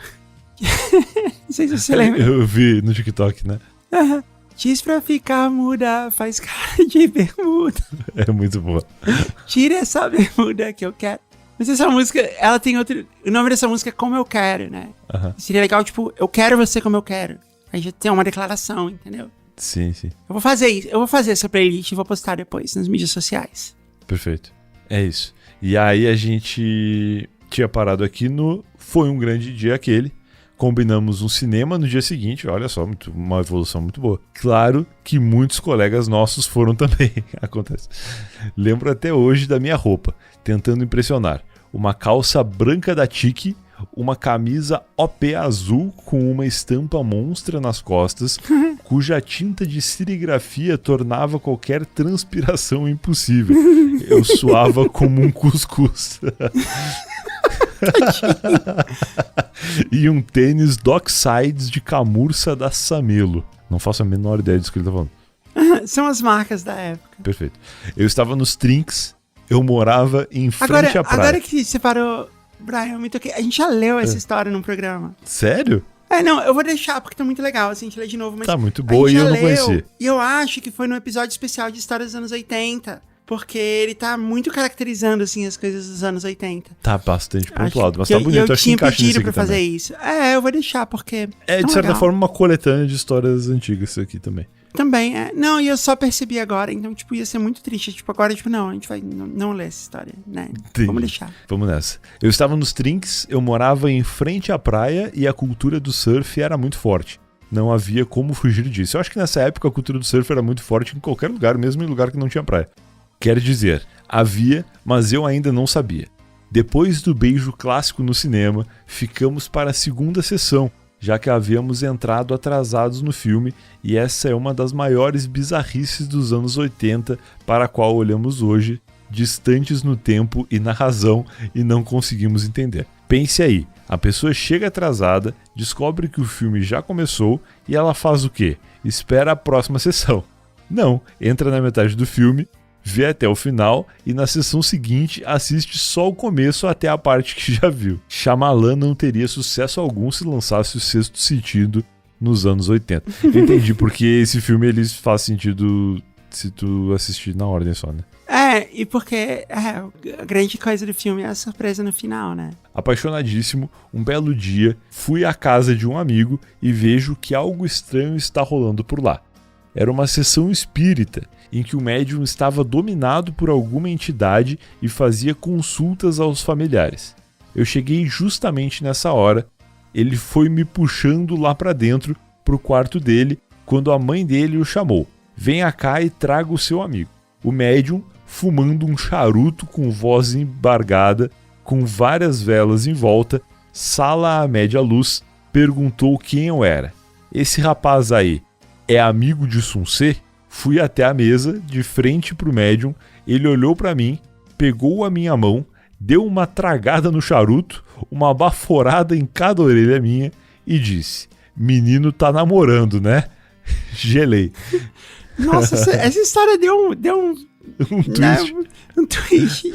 Não sei se você lembra. Eu vi no TikTok, né? Diz pra ficar muda, faz cara de bermuda, É muito boa. tira essa bermuda que eu quero. Mas essa música, ela tem outro... O nome dessa música é Como Eu Quero, né? Aham. Seria legal, tipo, eu quero você como eu quero. Aí já tem uma declaração, entendeu? Sim, sim. Eu vou fazer isso. Eu vou fazer essa playlist e vou postar depois nas mídias sociais. Perfeito. É isso. E aí a gente tinha parado aqui no Foi um Grande Dia Aquele. Combinamos um cinema no dia seguinte. Olha só, uma evolução muito boa. Claro que muitos colegas nossos foram também. Acontece. Lembro até hoje da minha roupa, tentando impressionar. Uma calça branca da Tiki, uma camisa OP azul com uma estampa monstra nas costas, cuja tinta de serigrafia tornava qualquer transpiração impossível. Eu suava como um cuscuz. E um tênis Docksides de camurça da Samelo. Não faço a menor ideia disso que ele tá falando. São as marcas da época. Perfeito. Eu estava nos Trinks, eu morava em frente à praia. Agora que você parou, Brian, eu me toquei. A gente já leu essa história num programa. Sério? Não, eu vou deixar porque tá muito legal, assim, a gente lê de novo. Mas Tá muito a boa gente e eu já não leu, conhecia. E eu acho que foi no episódio especial de histórias dos anos 80. Porque ele tá muito caracterizando, assim, as coisas dos anos 80. Tá bastante pontuado, mas que tá bonito. eu Acho que tinha encaixa nisso pedido aqui pra fazer também. isso. Eu vou deixar, porque... É, de tão certa legal. forma, uma coletânea de histórias antigas isso aqui também. Também, Não, e eu só percebi agora, então, tipo, ia ser muito triste. Tipo, agora, tipo, não, a gente vai não ler essa história, né? Entendi. Vamos deixar. Vamos nessa. Eu estava nos Trinks, eu morava em frente à praia e a cultura do surf era muito forte. Não havia como fugir disso. Eu acho que nessa época a cultura do surf era muito forte em qualquer lugar, mesmo em lugar que não tinha praia. Quer dizer, havia, mas eu ainda não sabia. Depois do beijo clássico no cinema, ficamos para a segunda sessão, já que havíamos entrado atrasados no filme, e essa é uma das maiores bizarrices dos anos 80 para a qual olhamos hoje, distantes no tempo e na razão, e não conseguimos entender. Pense aí, a pessoa chega atrasada, descobre que o filme já começou, e ela faz o quê? Espera a próxima sessão. Não, entra na metade do filme, vê até o final e na sessão seguinte assiste só o começo até a parte que já viu. Shyamalan não teria sucesso algum se lançasse o Sexto Sentido nos anos 80. Eu entendi porque esse filme ele faz sentido se tu assistir na ordem só, né? E porque a grande coisa do filme é a surpresa no final, né? Apaixonadíssimo, um belo dia, fui à casa de um amigo e vejo que algo estranho está rolando por lá. Era uma sessão espírita, em que o médium estava dominado por alguma entidade e fazia consultas aos familiares. Eu cheguei justamente nessa hora, ele foi me puxando lá pra dentro, pro quarto dele, quando a mãe dele o chamou. Venha cá e traga o seu amigo. O médium, fumando um charuto com voz embargada, com várias velas em volta, sala à média luz, perguntou quem eu era. esse rapaz aí é amigo de Sun-Se? Fui até a mesa, de frente pro médium, ele olhou pra mim, pegou a minha mão, deu uma tragada no charuto, uma baforada em cada orelha minha e disse: menino tá namorando, né? Gelei. Nossa, essa história deu um Um twist. Um twist.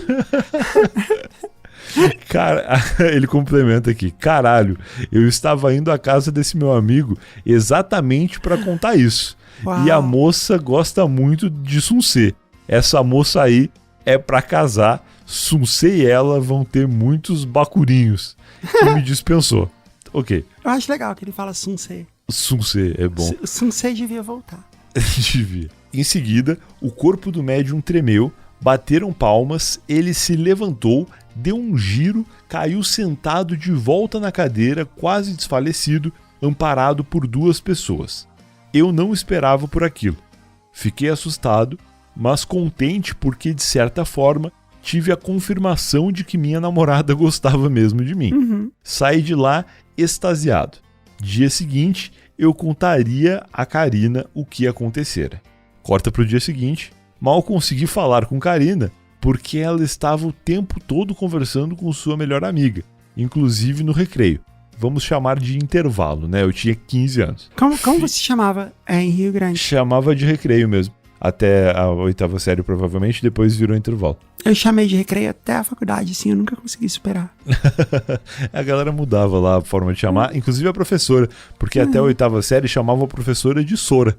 Cara, ele complementa aqui: caralho, eu estava indo à casa desse meu amigo exatamente pra contar isso. Uau. E a moça gosta muito de Sun-Se. Essa moça aí é pra casar. Sun-Se e ela vão ter muitos bacurinhos. E me dispensou. Ok. Eu acho legal que ele fala Sun-Se. Sun-Se é bom. Sun-Se devia voltar. Devia. Em seguida, o corpo do médium tremeu, bateram palmas, ele se levantou, deu um giro, caiu sentado de volta na cadeira, quase desfalecido, amparado por 2 pessoas. Eu não esperava por aquilo. Fiquei assustado, mas contente porque, de certa forma, tive a confirmação de que minha namorada gostava mesmo de mim. Uhum. Saí de lá extasiado. Dia seguinte, eu contaria a Karina o que acontecera. Corta pro dia seguinte, mal consegui falar com Karina porque ela estava o tempo todo conversando com sua melhor amiga, inclusive no recreio. Vamos chamar de intervalo, né? Eu tinha 15 anos. Como você chamava em Rio Grande? Chamava de recreio mesmo. Até a 8ª série, provavelmente, depois virou intervalo. Eu chamei de recreio até a faculdade, assim, eu nunca consegui superar. A galera mudava lá a forma de chamar, inclusive a professora, porque até a 8ª série chamava a professora de Sora.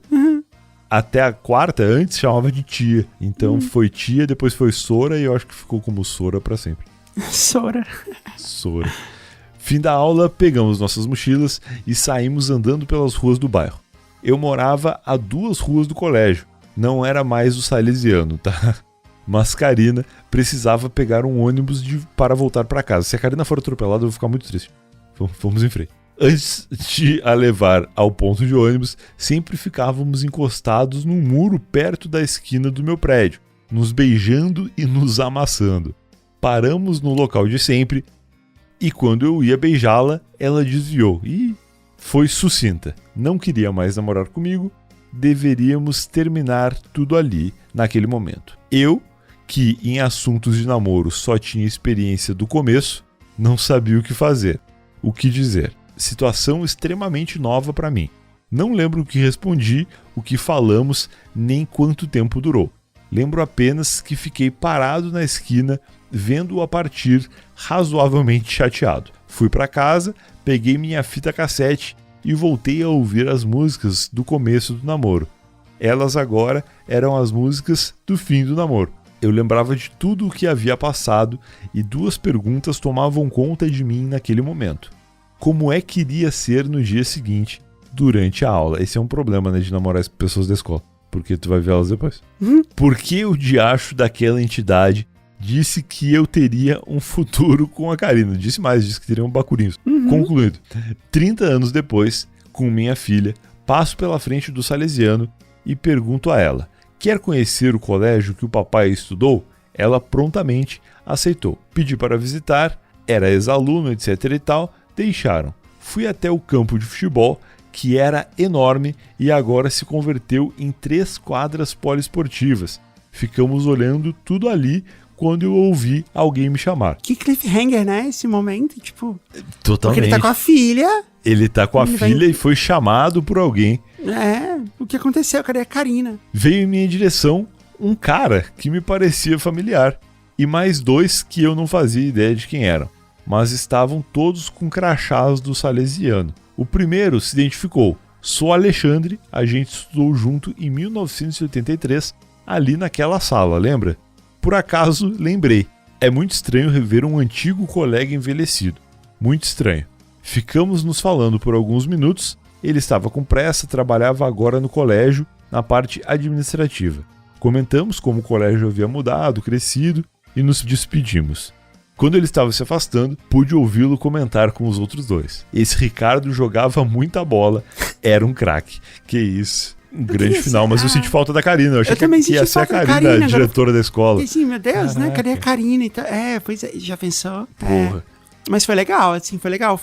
Até a 4ª, antes, chamava de tia. Então foi tia, depois foi Sora, e eu acho que ficou como Sora pra sempre. Sora. Sora. Fim da aula, pegamos nossas mochilas e saímos andando pelas ruas do bairro. Eu morava a 2 ruas do colégio. Não era mais o Salesiano, tá? Mas Karina precisava pegar um ônibus para voltar para casa. Se a Karina for atropelada, eu vou ficar muito triste. Vamos em frente. Antes de a levar ao ponto de ônibus, sempre ficávamos encostados num muro perto da esquina do meu prédio, nos beijando e nos amassando. Paramos no local de sempre e quando eu ia beijá-la, ela desviou e foi sucinta. Não queria mais namorar comigo. Deveríamos terminar tudo ali, naquele momento. Eu, que em assuntos de namoro só tinha experiência do começo, não sabia o que fazer, o que dizer. Situação extremamente nova para mim. Não lembro o que respondi, o que falamos, nem quanto tempo durou. Lembro apenas que fiquei parado na esquina, vendo-a partir, razoavelmente chateado. Fui para casa, peguei minha fita cassete e voltei a ouvir as músicas do começo do namoro. Elas agora eram as músicas do fim do namoro. Eu lembrava de tudo o que havia passado e 2 perguntas tomavam conta de mim naquele momento. Como é que iria ser no dia seguinte, durante a aula? Esse é um problema, né, de namorar as pessoas da escola, porque tu vai ver elas depois. Por que o diacho daquela entidade disse que eu teria um futuro com a Karina? Disse mais, disse que teriam bacurinhos. Concluído. 30 anos depois, com minha filha, passo pela frente do Salesiano e pergunto a ela: quer conhecer o colégio que o papai estudou? Ela prontamente aceitou. Pedi para visitar, era ex-aluno, etc e tal, deixaram. Fui até o campo de futebol, que era enorme e agora se converteu em 3 quadras poliesportivas. Ficamos olhando tudo ali quando eu ouvi alguém me chamar. Que cliffhanger, né? Esse momento, tipo... Totalmente. Porque ele tá com a filha. Ele tá com a filha e foi chamado por alguém. É, o que aconteceu? Cadê a Karina? Veio em minha direção um cara que me parecia familiar. E mais 2 que eu não fazia ideia de quem eram. Mas estavam todos com crachás do Salesiano. O primeiro se identificou. Sou Alexandre, a gente estudou junto em 1983, ali naquela sala, lembra? Por acaso, lembrei. É muito estranho rever um antigo colega envelhecido. Muito estranho. Ficamos nos falando por alguns minutos. Ele estava com pressa, trabalhava agora no colégio, na parte administrativa. Comentamos como o colégio havia mudado, crescido e nos despedimos. Quando ele estava se afastando, pude ouvi-lo comentar com os outros 2. Esse Ricardo jogava muita bola, era um craque. Que isso. Um grande final, mas eu senti falta da Karina. Eu achei que ia ser a Karina, a diretora da escola. Assim, meu Deus, Caraca. né? Cadê a Karina? Então, pois é, já pensou? Porra. Mas foi legal, assim, foi legal.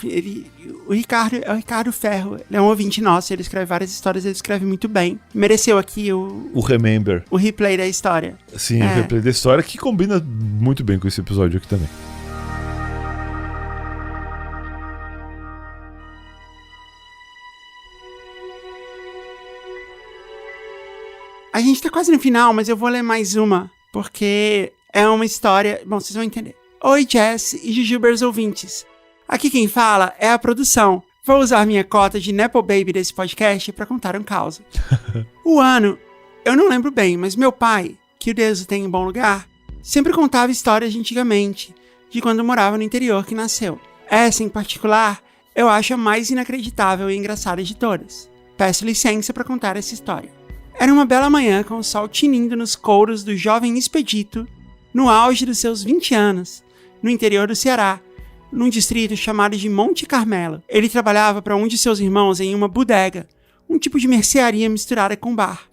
O Ricardo é o Ricardo Ferro. Ele é um ouvinte nosso, ele escreve várias histórias, ele escreve muito bem. Mereceu aqui o Remember. O replay da história. Sim, o replay da história, que combina muito bem com esse episódio aqui também. A gente tá quase no final, mas eu vou ler mais uma, porque é uma história... Bom, vocês vão entender. Oi, Jess e Jujubers ouvintes. Aqui quem fala é a produção. Vou usar minha cota de Nepo Baby desse podcast pra contar um caos. O ano, eu não lembro bem, mas meu pai, que o Deus o tenha em bom lugar, sempre contava histórias de antigamente, de quando morava no interior que nasceu. Essa, em particular, eu acho a mais inacreditável e engraçada de todas. Peço licença pra contar essa história. Era uma bela manhã com o sol tinindo nos couros do jovem Expedito, no auge dos seus 20 anos, no interior do Ceará, num distrito chamado de Monte Carmelo. Ele trabalhava para um de seus irmãos em uma bodega, um tipo de mercearia misturada com bar.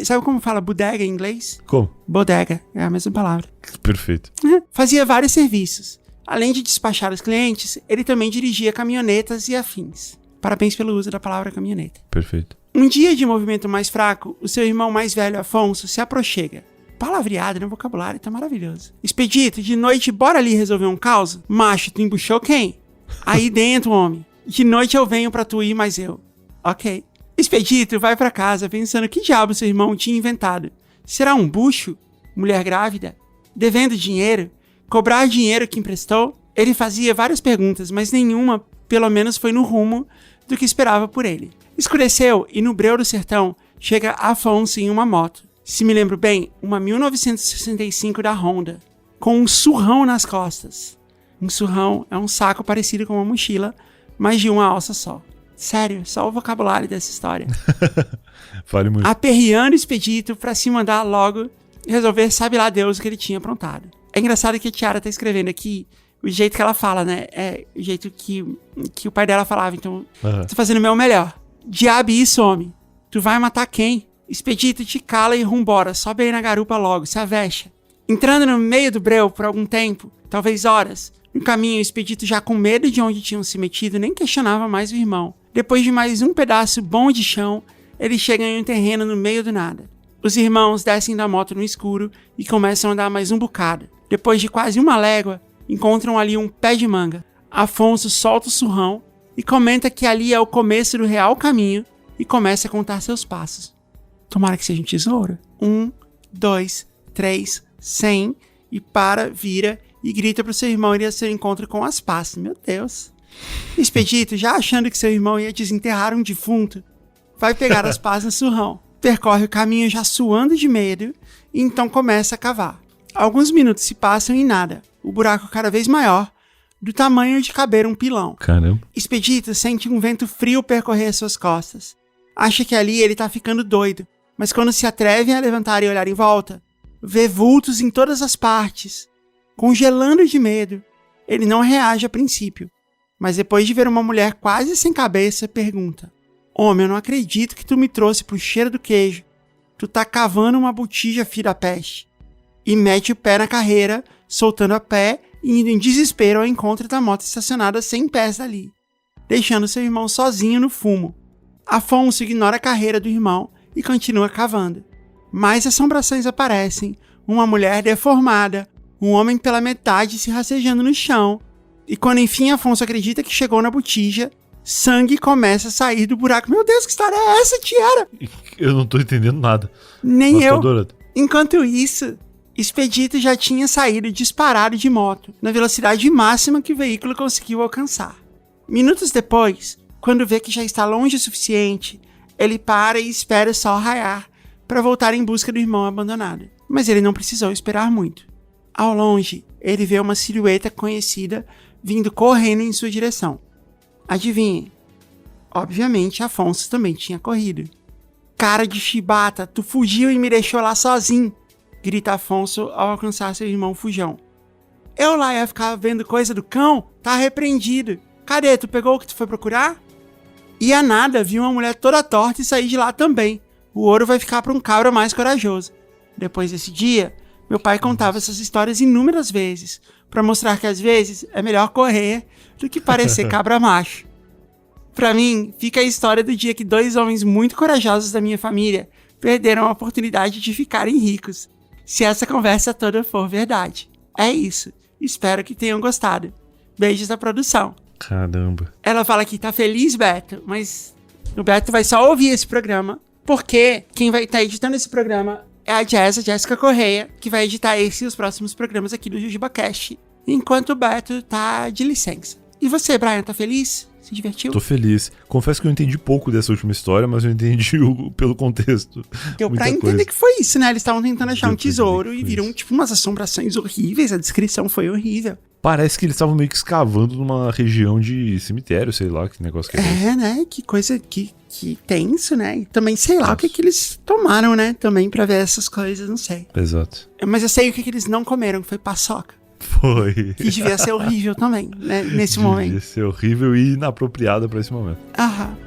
Sabe como fala bodega em inglês? Como? Bodega, é a mesma palavra. Perfeito. Fazia vários serviços. Além de despachar os clientes, ele também dirigia caminhonetas e afins. Parabéns pelo uso da palavra caminhoneta. Perfeito. Um dia de movimento mais fraco, o seu irmão mais velho, Afonso, se aproxega. Palavreado, né? O vocabulário tá maravilhoso. Expedito, de noite, bora ali resolver um caos? Macho, tu embuchou quem? Aí dentro, homem. De noite eu venho pra tu ir, mas eu. Ok. Expedito vai pra casa pensando que diabo seu irmão tinha inventado. Será um bucho? Mulher grávida? Devendo dinheiro? Cobrar dinheiro que emprestou? Ele fazia várias perguntas, mas nenhuma, pelo menos, foi no rumo do que esperava por ele. Escureceu e no breu do sertão chega Afonso em uma moto. Se me lembro bem, uma 1965 da Honda, com um surrão nas costas. Um surrão é um saco parecido com uma mochila, mas de uma alça só. Sério, só o vocabulário dessa história. Fale muito. Aperreando o Expedito pra se mandar logo resolver sabe lá Deus o que ele tinha aprontado. É engraçado que a Tiara tá escrevendo aqui o jeito que ela fala, né? É o jeito que o pai dela falava. Então, tô fazendo o meu melhor. Diabo isso, homem. Tu vai matar quem? Expedito te cala e rumbora. Sobe aí na garupa logo, se avexa. Entrando no meio do breu por algum tempo, talvez horas, no caminho o Expedito já com medo de onde tinham se metido, nem questionava mais o irmão. Depois de mais um pedaço bom de chão, ele chega em um terreno no meio do nada. Os irmãos descem da moto no escuro e começam a andar mais um bocado. Depois de quase uma légua, encontram ali um pé de manga. Afonso solta o surrão e comenta que ali é o começo do real caminho e começa a contar seus passos. Tomara que seja um tesouro. 1, 2, 3, 100 e para, vira e grita pro seu irmão ir ao seu encontro com as passas. Meu Deus. Expedito, já achando que seu irmão ia desenterrar um defunto, vai pegar as pás no surrão. Percorre o caminho já suando de medo e então começa a cavar. Alguns minutos se passam e nada. O buraco cada vez maior, do tamanho de caber um pilão. Caramba. Expedito sente um vento frio percorrer suas costas. Acha que ali ele tá ficando doido, mas quando se atrevem a levantar e olhar em volta, vê vultos em todas as partes. Congelando de medo, ele não reage a princípio, mas depois de ver uma mulher quase sem cabeça, pergunta: Homem, eu não acredito que tu me trouxe pro cheiro do queijo. Tu tá cavando uma botija, filho da peste. E mete o pé na carreira, soltando a pé e indo em desespero ao encontro da moto estacionada 100 pés dali, deixando seu irmão sozinho no fumo. Afonso ignora a carreira do irmão e continua cavando. Mais assombrações aparecem, uma mulher deformada, um homem pela metade se rastejando no chão, e quando enfim Afonso acredita que chegou na botija, sangue começa a sair do buraco. Meu Deus, que história é essa, Tiara? Eu não tô entendendo nada. Nem Nossa, eu. tô adorando. Enquanto isso, Expedito já tinha saído disparado de moto, na velocidade máxima que o veículo conseguiu alcançar. Minutos depois, quando vê que já está longe o suficiente, ele para e espera o sol raiar para voltar em busca do irmão abandonado. Mas ele não precisou esperar muito. Ao longe, ele vê uma silhueta conhecida vindo correndo em sua direção. Adivinhe? Obviamente, Afonso também tinha corrido. Cara de chibata, tu fugiu e me deixou lá sozinho, grita Afonso ao alcançar seu irmão fujão. Eu lá ia ficar vendo coisa do cão? Tá repreendido. Cadê? Tu pegou o que tu foi procurar? E a nada, viu uma mulher toda torta e sair de lá também. O ouro vai ficar para um cabra mais corajoso. Depois desse dia, meu pai contava essas histórias inúmeras vezes, pra mostrar que às vezes é melhor correr do que parecer cabra macho. Pra mim, fica a história do dia que 2 homens muito corajosos da minha família perderam a oportunidade de ficarem ricos. Se essa conversa toda for verdade. É isso. Espero que tenham gostado. Beijos da produção. Caramba. Ela fala que tá feliz, Beto, mas o Beto vai só ouvir esse programa, porque quem vai estar editando esse programa é a Jéssica Correia, que vai editar esse e os próximos programas aqui do JujubaCast, enquanto o Beto tá de licença. E você, Brian, tá feliz? Se divertiu? Tô feliz. Confesso que eu entendi pouco dessa última história, mas eu entendi pelo contexto. Deu pra entender que foi isso, né? Eles estavam tentando achar um tesouro e viram, tipo, umas assombrações horríveis. A descrição foi horrível. Parece que eles estavam meio que escavando numa região de cemitério, sei lá, que negócio que é esse. É, né? Que coisa que tenso, né? E também sei lá o que eles tomaram, né? Também pra ver essas coisas, não sei. Exato. Mas eu sei o que eles não comeram, que foi paçoca. Foi. Que devia ser horrível também, né? Nesse momento. Devia ser horrível e inapropriada pra esse momento. Aham.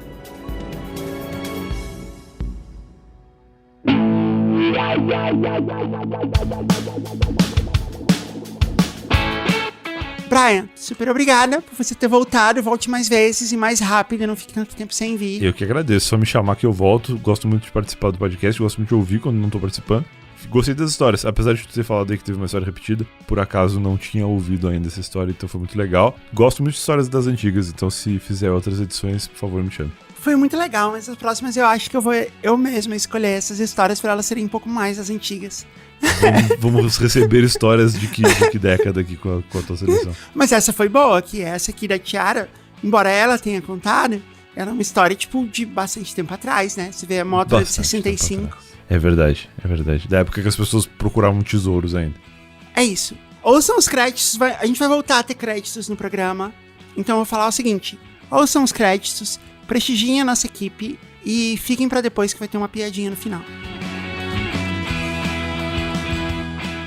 Brian, super obrigada por você ter voltado. Volte mais vezes e mais rápido, não fique tanto tempo sem vir. Eu que agradeço, só me chamar que eu volto. Gosto muito de participar do podcast, gosto muito de ouvir quando não tô participando. Gostei das histórias, apesar de tu ter falado aí que teve uma história repetida, por acaso não tinha ouvido ainda essa história, então foi muito legal. Gosto muito de histórias das antigas, então se fizer outras edições, por favor, me chame. Foi muito legal, mas as próximas eu acho que eu vou eu mesma escolher essas histórias para elas serem um pouco mais as antigas. Vamos receber histórias de que década aqui com a tua seleção. Mas essa foi boa, que essa aqui da Tiara, embora ela tenha contado, ela é uma história, tipo, de bastante tempo atrás, né? Você vê a moto de 65. É verdade, é verdade. Da época que as pessoas procuravam tesouros ainda. É isso. Ouçam os créditos, a gente vai voltar a ter créditos no programa. Então eu vou falar o seguinte: ouçam os créditos, prestigiem a nossa equipe e fiquem pra depois que vai ter uma piadinha no final.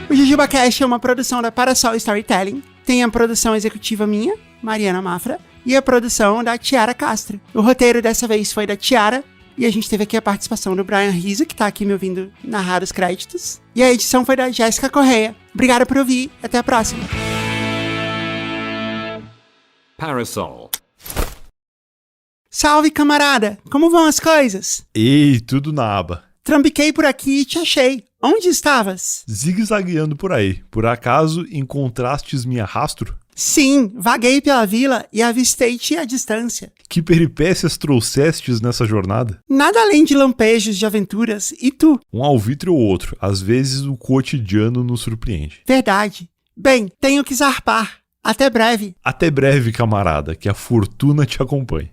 O JujubaCast é uma produção da Parasol Storytelling. Tem a produção executiva minha, Mariana Mafra, e a produção da Tiara Castro. O roteiro dessa vez foi da Tiara, e a gente teve aqui a participação do Brian Rizzo, que tá aqui me ouvindo narrar os créditos. E a edição foi da Jéssica Correia. Obrigada por ouvir, até a próxima. Parasol. Salve, camarada! Como vão as coisas? Ei, tudo na aba. Trambiquei por aqui e te achei. Onde estavas? Zigue-zagueando por aí. Por acaso encontrastes minha rastro? Sim, vaguei pela vila e avistei-te à distância. Que peripécias trouxestes nessa jornada? Nada além de lampejos de aventuras. E tu? Um alvitre ou outro. Às vezes o cotidiano nos surpreende. Verdade. Bem, tenho que zarpar. Até breve. Até breve, camarada. Que a fortuna te acompanhe.